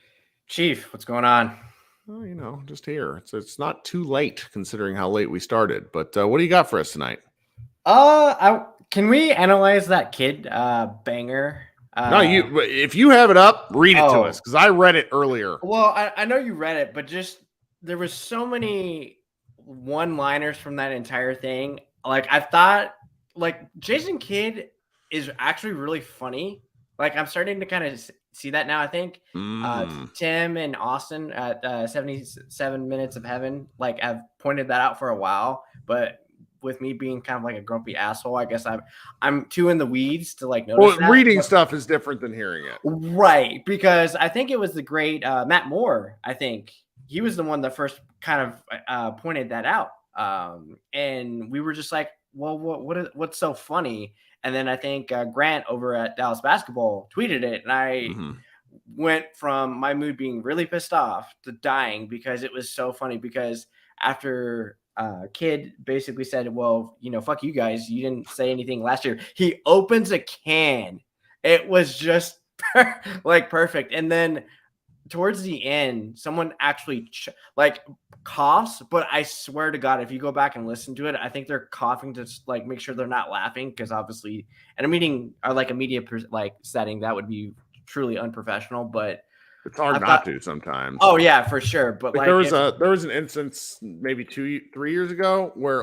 Chief, what's going on? Well, just here. It's not too late considering how late we started. But what do you got for us tonight? Can we analyze that kid banger? No, if you have it up, read it to us because I read it earlier. Well, I know you read it, but just there was so many one-liners from that entire thing. Like I thought, like Jason Kidd is actually really funny. Like I'm starting to kind of see that now. I think Tim and Austin at 77 Minutes of Heaven, like I've pointed that out for a while, but with me being kind of like a grumpy asshole, I guess I'm too in the weeds to like notice. Well, reading stuff is different than hearing it, right? Because I think it was the great Matt Moore. I think he was the one that first kind of pointed that out, and we were just like, well, what's so funny? And then I think Grant over at Dallas Basketball tweeted it, and I went from my mood being really pissed off to dying because it was so funny. Because after Kid basically said, well, fuck you guys, you didn't say anything last year. He opens a can. It was just like perfect. And then towards the end, someone actually coughs, but I swear to God, if you go back and listen to it, I think they're coughing to like make sure they're not laughing, because obviously at a meeting or like a media setting, that would be truly unprofessional. But it's hard not to sometimes. Oh yeah, for sure. But there was an instance maybe 2-3 years ago where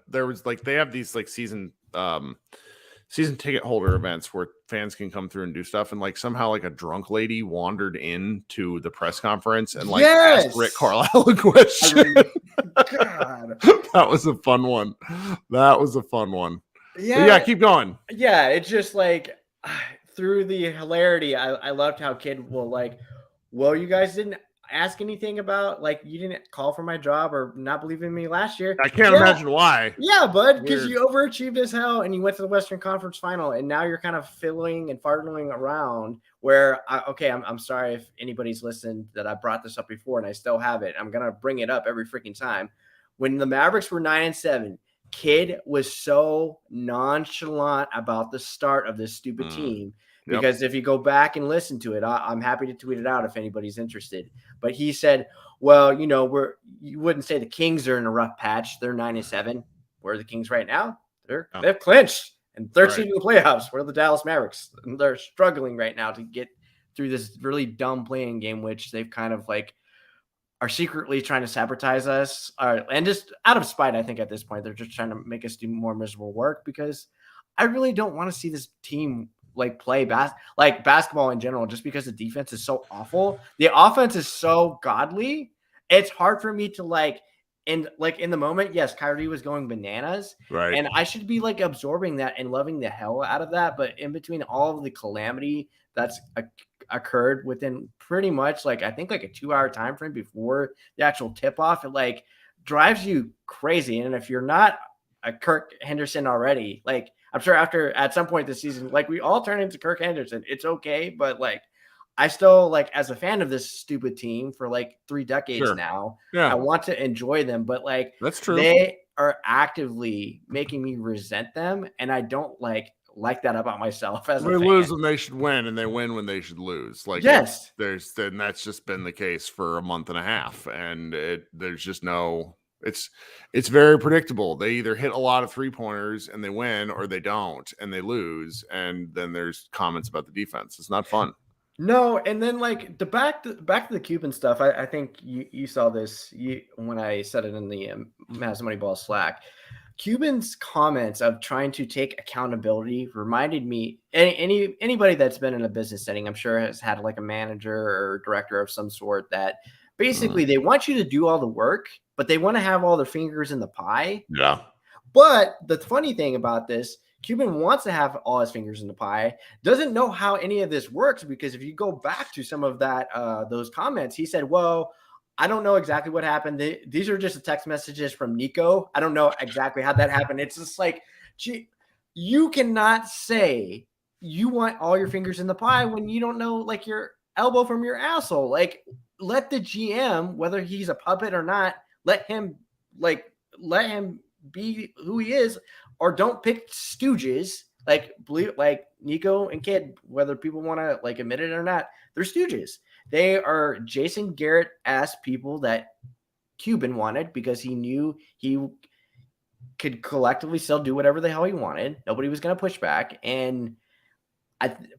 there was they have these like season ticket holder events where fans can come through and do stuff, and somehow a drunk lady wandered into the press conference and asked Rick Carlisle a question. God. That was a fun one. Yeah. Yeah, keep going. Yeah, it's just through the hilarity, I loved how Kid will well, you guys didn't ask anything about you didn't call for my job or not believe in me last year. I can't imagine why. Yeah, bud, because you overachieved as hell and you went to the Western Conference Final, and now you're kind of fiddling and fartling around where I'm sorry if anybody's listened that I brought this up before and I still have it. I'm gonna bring it up every freaking time. When the Mavericks were 9-7, Kid was so nonchalant about the start of this stupid team. Because if you go back and listen to it, I'm happy to tweet it out if anybody's interested. But he said, well, you wouldn't say the Kings are in a rough patch. They're 9-7. Where are the Kings right now? They've clinched and 13 in the playoffs. We're the Dallas Mavericks. And they're struggling right now to get through this really dumb playing game, which they've kind of are secretly trying to sabotage us. And just out of spite, I think at this point, they're just trying to make us do more miserable work, because I really don't want to see this team play basketball in general, just because the defense is so awful. The offense is so godly. It's hard for me to in the moment. Yes, Kyrie was going bananas, right? And I should be absorbing that and loving the hell out of that. But in between all of the calamity that's occurred within pretty much I think a 2-hour time frame before the actual tip off, it drives you crazy. And if you're not a Kirk Henderson already, I'm sure at some point this season, we all turn into Kirk Henderson. It's okay. But I still as a fan of this stupid team for 3 decades now, I want to enjoy them. But that's true. They are actively making me resent them. And I don't like that about myself as They a fan. lose when they should win, and they win when they should lose. Like, Yes. and that's just been the case for a month and a half, and there's just no. It's very predictable. They either hit a lot of 3-pointers and they win, or they don't and they lose. And then there's comments about the defense. It's not fun. No, and then like back to the Cuban stuff. I think you saw this when I said it in the Mavs Moneyball Slack. Cuban's comments of trying to take accountability reminded me. Anybody that's been in a business setting, I'm sure, has had like a manager or director of some sort that basically they want you to do all the work, but they want to have all their fingers in the pie. Yeah. But the funny thing about this, Cuban wants to have all his fingers in the pie, doesn't know how any of this works, because if you go back to some of that, those comments, he said, well, I don't know exactly what happened. These are just the text messages from Nico. I don't know exactly how that happened. It's just like, gee, you cannot say you want all your fingers in the pie when you don't know like your elbow from your asshole. Like, let the GM, whether he's a puppet or not, let him be who he is, or don't pick stooges like Nico and Kid, whether people want to like admit it or not. They're stooges. They are Jason Garrett-ass people that Cuban wanted because he knew he could collectively still do whatever the hell he wanted. Nobody was going to push back. And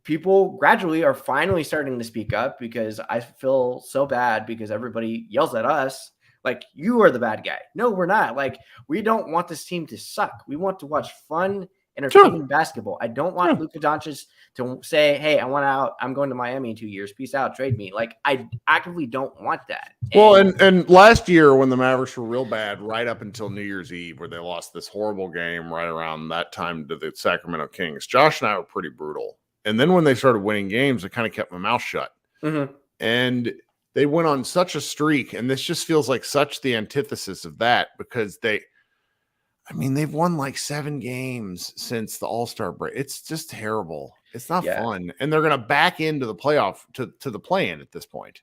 people gradually are finally starting to speak up, because I feel so bad because everybody yells at us like, you are the bad guy. No, we're not. Like, we don't want this team to suck. We want to watch fun, entertaining basketball. I don't want Luka Doncic to say, hey, I want out. I'm going to Miami in 2 years. Peace out. Trade me. Like, I actively don't want that. Well, and last year when the Mavericks were real bad, right up until New Year's Eve, where they lost this horrible game right around that time to the Sacramento Kings, Josh and I were pretty brutal. And then when they started winning games, I kind of kept my mouth shut. Mm-hmm. And they went on such a streak, and this just feels like such the antithesis of that, because they've won like 7 games since the All-Star break. It's just terrible. It's not fun. And they're going to back into the playoff to the play-in at this point.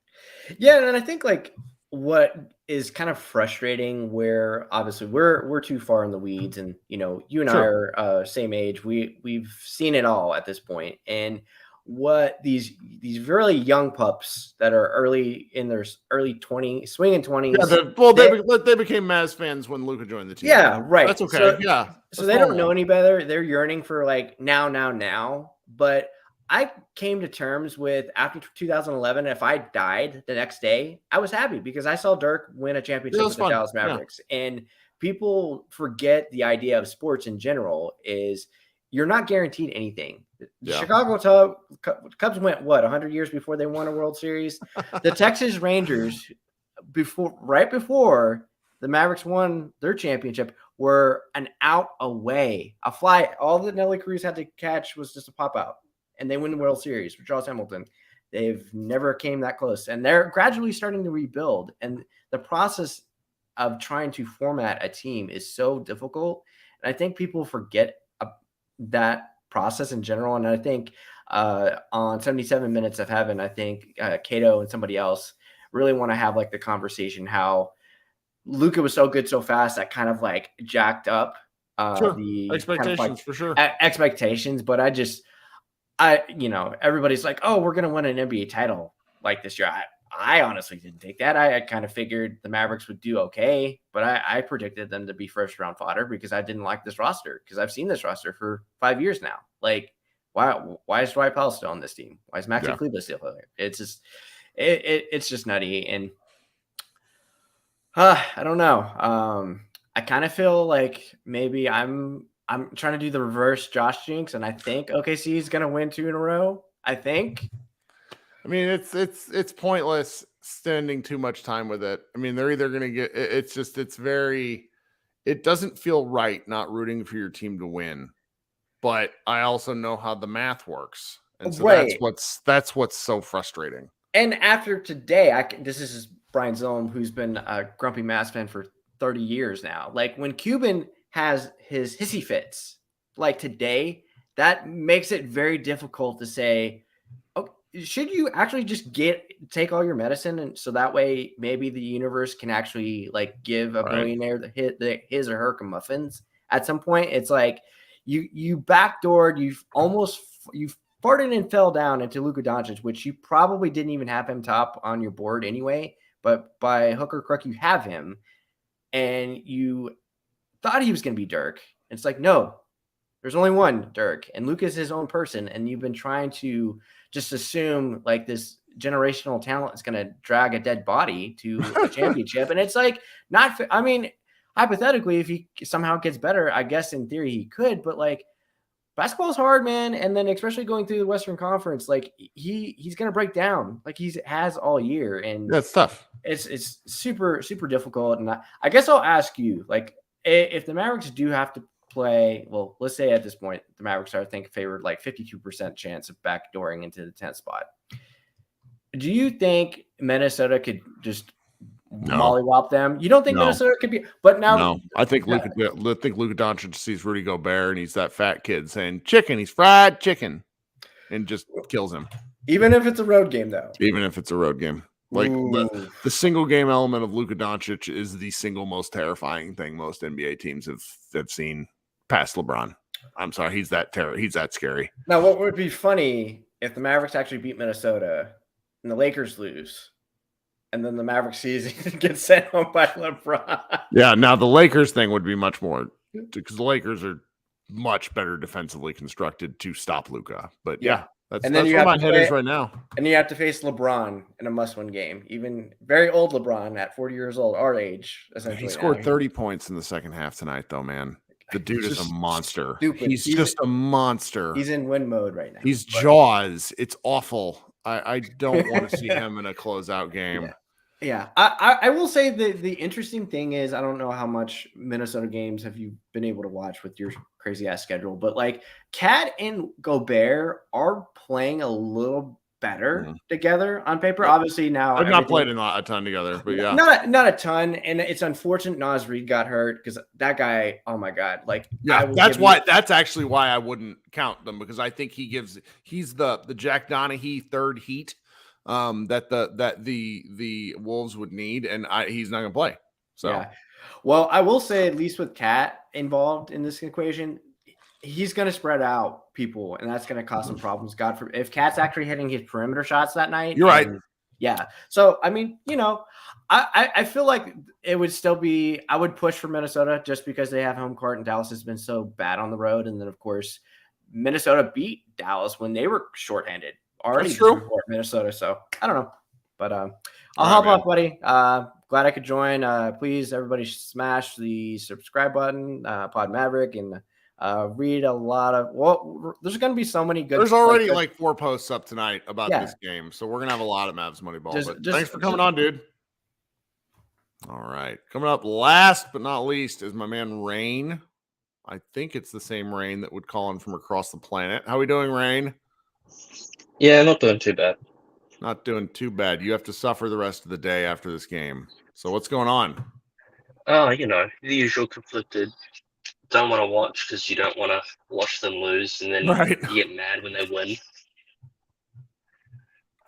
Yeah, and I think like what is kind of frustrating, where obviously we're too far in the weeds, and you and I are same age. We've seen it all at this point. And what these really young pups that are early in their early 20s, swinging 20s. Yeah, they became Mavs fans when Luka joined the team. Yeah, right. That's okay. So they don't know any better. They're yearning for like now. But I came to terms with, after 2011, if I died the next day, I was happy, because I saw Dirk win a championship with the Dallas Mavericks. Yeah. And people forget the idea of sports in general is you're not guaranteed anything. The Chicago Cubs went 100 years before they won a World Series. The Texas Rangers, right before the Mavericks won their championship, were an out away, a fly. All that Nelly Cruz had to catch was just a pop out, and they win the World Series for Charles Hamilton. They've never came that close, and they're gradually starting to rebuild. And the process of trying to format a team is so difficult, and I think people forget that process in general. And I think on 77 Minutes of Heaven, I think Cato and somebody else really want to have like the conversation how Luka was so good so fast that kind of like jacked up the expectations, kind of like, for sure. Expectations. But everybody's like, oh, we're going to win an NBA title like this year. I honestly didn't think that. I kind of figured the Mavericks would do okay, but I predicted them to be first round fodder, because I didn't like this roster, because I've seen this roster for 5 years now. Like, why is Dwight Powell still on this team? Why is Maxi Kleber still there? It's just it's just nutty. And I don't know. I kind of feel like maybe I'm trying to do the reverse Josh jinx, and I think OKC is going to win 2 in a row. I think. I mean, it's pointless spending too much time with it. I mean, they're either going to get. It doesn't feel right not rooting for your team to win, but I also know how the math works, and so that's what's so frustrating. And after today, this is Brian Zillam, who's been a grumpy Mavs fan for 30 years now. Like, when Cuban has his hissy fits, like today, that makes it very difficult to say, should you actually just take all your medicine, and so that way maybe the universe can actually like give a billionaire his or her comeuppance at some point? It's like you backdoored, you farted and fell down into Luka Doncic, which you probably didn't even have him top on your board anyway. But by hook or crook, you have him, and you thought he was going to be Dirk. It's like, no, there's only one Dirk, and Luka is his own person, and you've been trying to just assume like this generational talent is going to drag a dead body to a championship, and it's like not. I mean, hypothetically, if he somehow gets better, I guess in theory he could, but like basketball's hard, man. And then especially going through the Western Conference, like he's going to break down like he has all year, and That's tough. It's super, super difficult. And I guess I'll ask you, like, if the Mavericks do have to play, well, let's say at this point, the Mavericks are, I think, favored like 52% chance of backdooring into the 10th spot. Do you think Minnesota could just mollywop them? You don't think Minnesota could be? But now, no, I think Luka Doncic sees Rudy Gobert and he's that fat kid saying chicken. He's fried chicken, and just kills him. Even if it's a road game, though. Even if it's a road game, like the single game element of Luka Doncic is the single most terrifying thing most NBA teams have seen past LeBron. I'm sorry, he's that scary. Now, what would be funny if the Mavericks actually beat Minnesota and the Lakers lose, and then the Mavericks season gets sent home by LeBron? Yeah, now the Lakers thing would be much more, because the Lakers are much better defensively constructed to stop Luka. But yeah, that's where my head is right now. And you have to face LeBron in a must-win game, even very old LeBron at 40 years old, our age, essentially. He scored 30 points in the second half tonight, though, man. The dude is a monster. Stupid. He's just a monster. He's in win mode right now. He's Jaws. It's awful. I don't want to see him in a closeout game. Yeah. I will say the interesting thing is, I don't know how much Minnesota games have you been able to watch with your crazy ass schedule, but like Cat and Gobert are playing a little better together on paper. Obviously now I've not played a ton together, but yeah, not a ton. And it's unfortunate Naz Reid got hurt, because that guy, oh my God, like that's actually why I wouldn't count them, because I think he's the Jack Donaghy third heat that the Wolves would need, and he's not gonna play. So yeah. Well, I will say, at least with Cat involved in this equation, he's going to spread out people, and that's going to cause some problems. God forbid, if Cat's actually hitting his perimeter shots that night. You're right. Yeah. So, I mean, I feel like it would still be, I would push for Minnesota just because they have home court, and Dallas has been so bad on the road. And then, of course, Minnesota beat Dallas when they were shorthanded. Already true. Minnesota. So, I don't know. But I'll hop off, buddy. Glad I could join. Please, everybody, smash the subscribe button, Pod Maverick, and read a lot of. Well, there's going to be so many good. There's already like 4 posts up tonight about this game, so we're going to have a lot of Mavs Moneyball. But thanks for coming on, dude. All right, coming up last but not least is my man Rain. I think it's the same Rain that would call in from across the planet. How we doing, Rain? Yeah, not doing too bad. Not doing too bad. You have to suffer the rest of the day after this game. So what's going on? Oh, the usual conflicted. Don't want to watch because you don't want to watch them lose, and then you get mad when they win.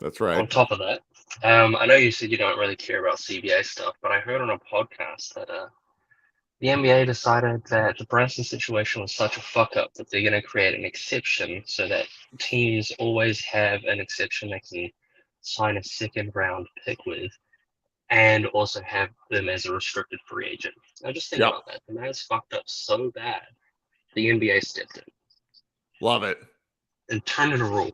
That's right. On top of that, I know you said you don't really care about CBA stuff, but I heard on a podcast that the NBA decided that the Branson situation was such a fuck up that they're going to create an exception so that teams always have an exception they can sign a second round pick with, and also have them as a restricted free agent. I just think about that. The Mavs fucked up so bad, the NBA stepped in. Love it. And turned it a rule.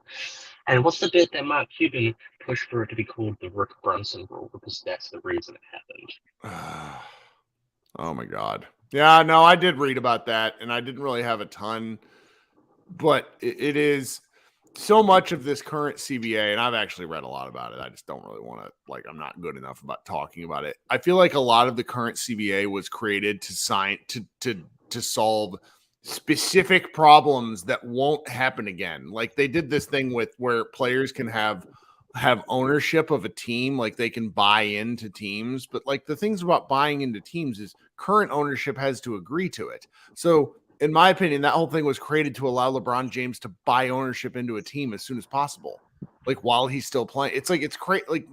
And what's the bit that Mark Cuban pushed for it to be called the Rick Brunson rule, because that's the reason it happened. Oh my God. Yeah, no, I did read about that, and I didn't really have a ton, but it is so much of this current CBA, and I've actually read a lot about it. I just don't really want to, I'm not good enough about talking about it. I feel like a lot of the current CBA was created to solve specific problems that won't happen again. Like they did this thing where players can have ownership of a team, like they can buy into teams, but like the things about buying into teams is current ownership has to agree to it. So in my opinion, that whole thing was created to allow LeBron James to buy ownership into a team as soon as possible, like while he's still playing. It's crazy. Like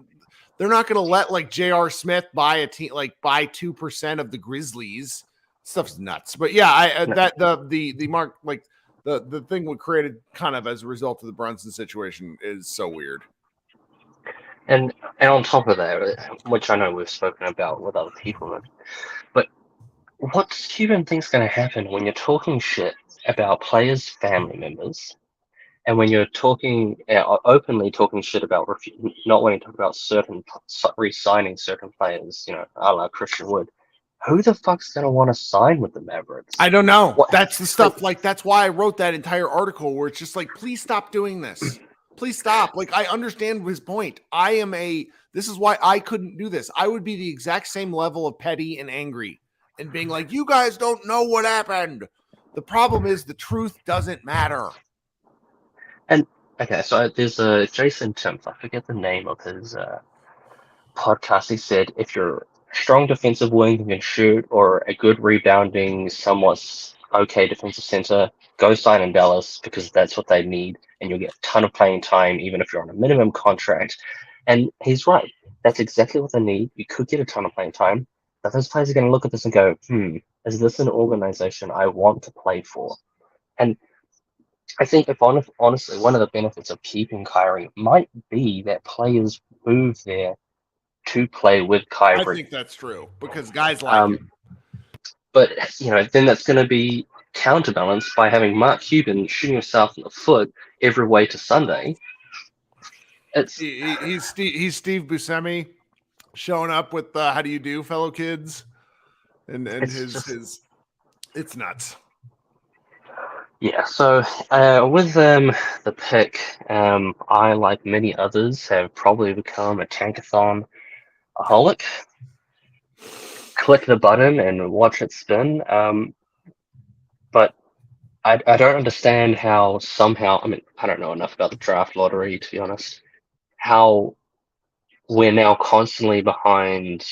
they're not going to let like J.R. Smith buy a team, like buy 2% of the Grizzlies Stuff's nuts. But yeah, that the mark like the thing we created kind of as a result of the Brunson situation is so weird. And on top of that, which I know we've spoken about with other people, but what Cuban thinks going to happen when you're talking shit about players' family members, and when you're talking openly talking shit about not wanting to talk about re-signing certain players, a la Christian Wood, who the fuck's going to want to sign with the Mavericks? I don't know. That's the stuff. Like that's why I wrote that entire article where it's just like, please stop doing this. Please stop. Like, I understand his point. This is why I couldn't do this. I would be the exact same level of petty and angry and being like, you guys don't know what happened. The problem is the truth doesn't matter. And okay, so there's a Jason Timms, I forget the name of his podcast. He said, if you're a strong defensive wing who can shoot, or a good rebounding, somewhat okay defensive center, go sign in Dallas because that's what they need, and you'll get a ton of playing time, even if you're on a minimum contract. And he's right. That's exactly what they need. You could get a ton of playing time, but those players are going to look at this and go, is this an organization I want to play for? And I think, honestly, one of the benefits of keeping Kyrie might be that players move there to play with Kyrie. I think that's true because guys like him. But then that's going to be counterbalanced by having Mark Cuban shooting himself in the foot every way to Sunday. He's Steve Buscemi showing up with how do you do, fellow kids, and his it's nuts. Yeah, so with the pick, I, like many others, have probably become a tankathon-aholic. Click the button and watch it spin. But I don't understand how somehow, I don't know enough about the draft lottery, to be honest, how we're now constantly behind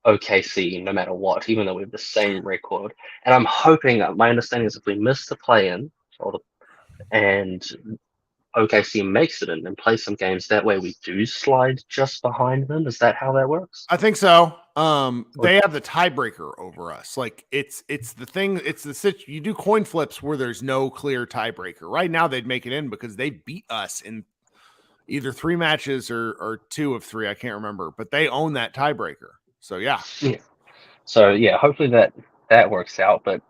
OKC no matter what, even though we have the same record. And I'm hoping, my understanding is if we miss the play-in, and OKC makes it in and play some games, that way we do slide just behind them. Is that how that works? I think so. They have the tiebreaker over us. Like it's the thing. It's you do coin flips where there's no clear tiebreaker. Right now they'd make it in because they beat us in either 3 matches or 2 of 3. I can't remember, but they own that tiebreaker. So yeah. So yeah, hopefully that works out. But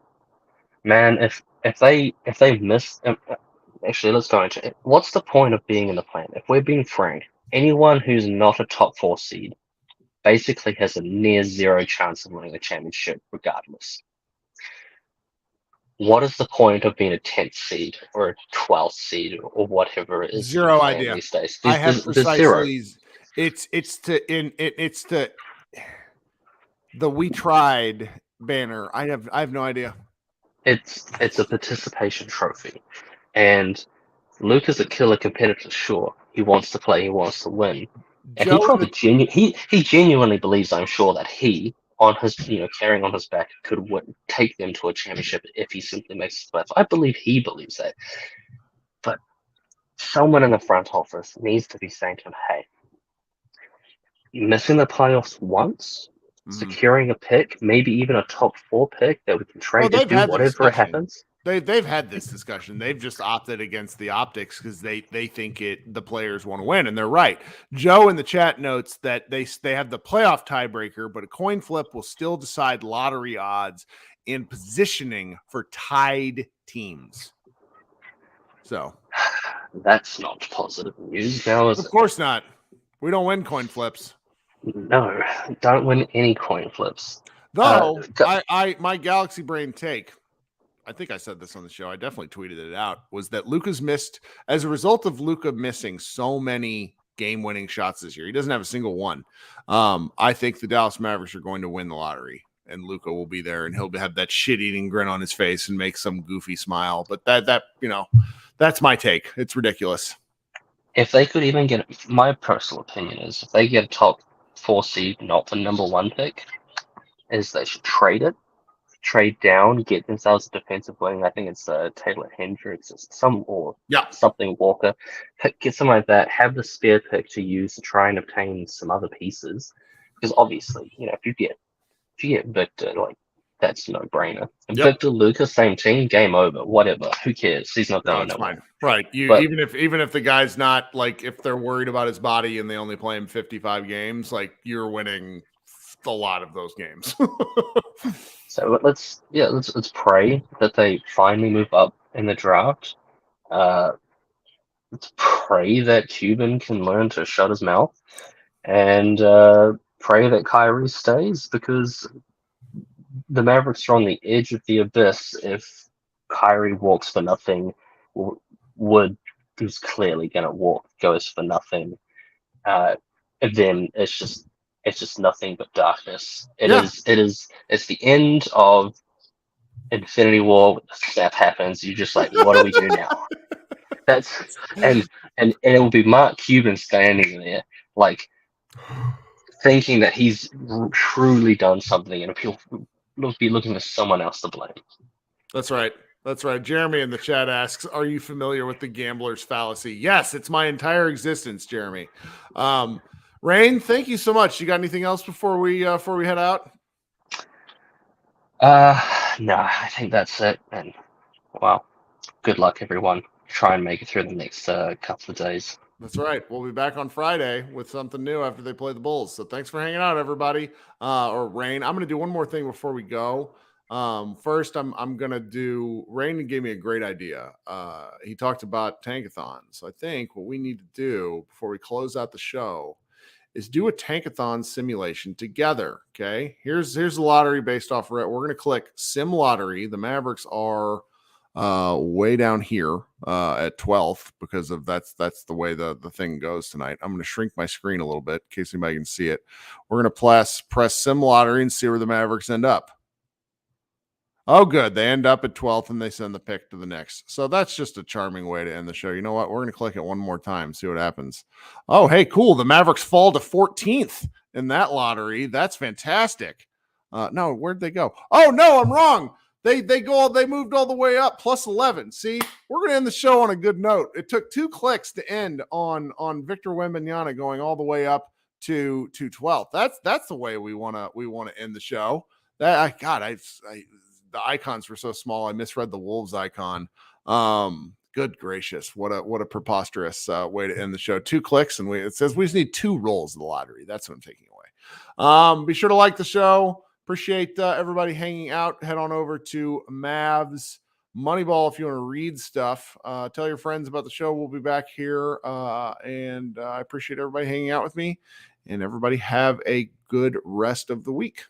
man, if they miss, actually, let's go into it. What's the point of being in the plan? If we're being frank, anyone who's not a top 4 seed basically has a near zero chance of winning a championship regardless. What is the point of being a 10th seed or a 12th seed or whatever it is? Zero idea. These days. I have precisely zero. It's to the "We Tried" banner. I have no idea. It's a participation trophy, and Luke is a killer competitor. Sure, he wants to play, he wants to win, and he probably genuinely believes, I'm sure, that he, on his carrying on his back, could take them to a championship if he simply makes the playoffs. I believe he believes that, but someone in the front office needs to be saying to him, "Hey, missing the playoffs once." Securing a pick, maybe even a top 4 pick that we can trade to do whatever happens. They've had this discussion. They've just opted against the optics because they think the players want to win, and they're right. Joe in the chat notes that they have the playoff tiebreaker, but a coin flip will still decide lottery odds in positioning for tied teams. So that's not positive news. Now, of course not. We don't win coin flips. No, don't win any coin flips. Though my Galaxy Brain take, I think I said this on the show, I definitely tweeted it out, was that Luka's missed, as a result of Luka missing so many game-winning shots this year. He doesn't have a single one. I think the Dallas Mavericks are going to win the lottery, and Luka will be there, and he'll have that shit-eating grin on his face and make some goofy smile. But that's my take. It's ridiculous. If they could even get, my personal opinion is, if they get a top 4 seed, not the number 1 pick, is they should trade trade down, get themselves a defensive wing. I think it's Taylor Hendricks or something Walker. Get something like that. Have the spare pick to use to try and obtain some other pieces. Because obviously, if you get Victor, like that's no brainer. Yep. Victor Luka, same team, game over. Whatever, who cares? He's not No, going it's nowhere. fine. Right. But- even if the guy's not like, if they're worried about his body and they only play him 55 games, like you're winning a lot of those games. So let's pray that they finally move up in the draft. Let's pray that Cuban can learn to shut his mouth, and pray that Kyrie stays, because the Mavericks are on the edge of the abyss if Kyrie walks for nothing. Wood, who's clearly going to goes for nothing. And then it's just nothing but darkness. It's the end of Infinity War. Stuff happens. You're just like, what do we do now? And it will be Mark Cuban standing there, like thinking that he's truly done something, and he'll be looking for someone else to blame. That's right. That's right. Jeremy in the chat asks, "Are you familiar with the gambler's fallacy?" Yes, it's my entire existence, Jeremy. Rain, thank you so much. You got anything else before we head out? No, I think that's it. And well, good luck, everyone. Try and make it through the next couple of days. That's right. We'll be back on Friday with something new after they play the Bulls. So thanks for hanging out, everybody. Or Rain. I'm going to do one more thing before we go. First, I'm going to do. Rain gave me a great idea. He talked about tankathons. So I think what we need to do before we close out the show is do a tankathon simulation together. Okay. Here's the lottery based off. We're going to click Sim Lottery. The Mavericks are way down here at 12th because of that's the way the thing goes tonight. I'm going to shrink my screen a little bit in case anybody can see it. We're going to press Sim Lottery and see where the Mavericks end up. Oh, good. They end up at 12th and they send the pick to the next. So that's just a charming way to end the show. You know what? We're going to click it one more time, see what happens. Oh, hey, cool. The Mavericks fall to 14th in that lottery. That's fantastic. No, where'd they go? Oh, no, I'm wrong. They moved all the way up, plus 11. See, we're going to end the show on a good note. It took 2 clicks to end on Victor Wembanyama going all the way up to 12th. That's the way we want to end the show. The icons were so small. I misread the Wolves icon. Good gracious. What a preposterous way to end the show. 2 clicks. And it says we just need 2 rolls of the lottery. That's what I'm taking away. Be sure to like the show. Appreciate everybody hanging out. Head on over to Mavs Moneyball if you want to read stuff. Tell your friends about the show. We'll be back here. And I appreciate everybody hanging out with me. And everybody have a good rest of the week.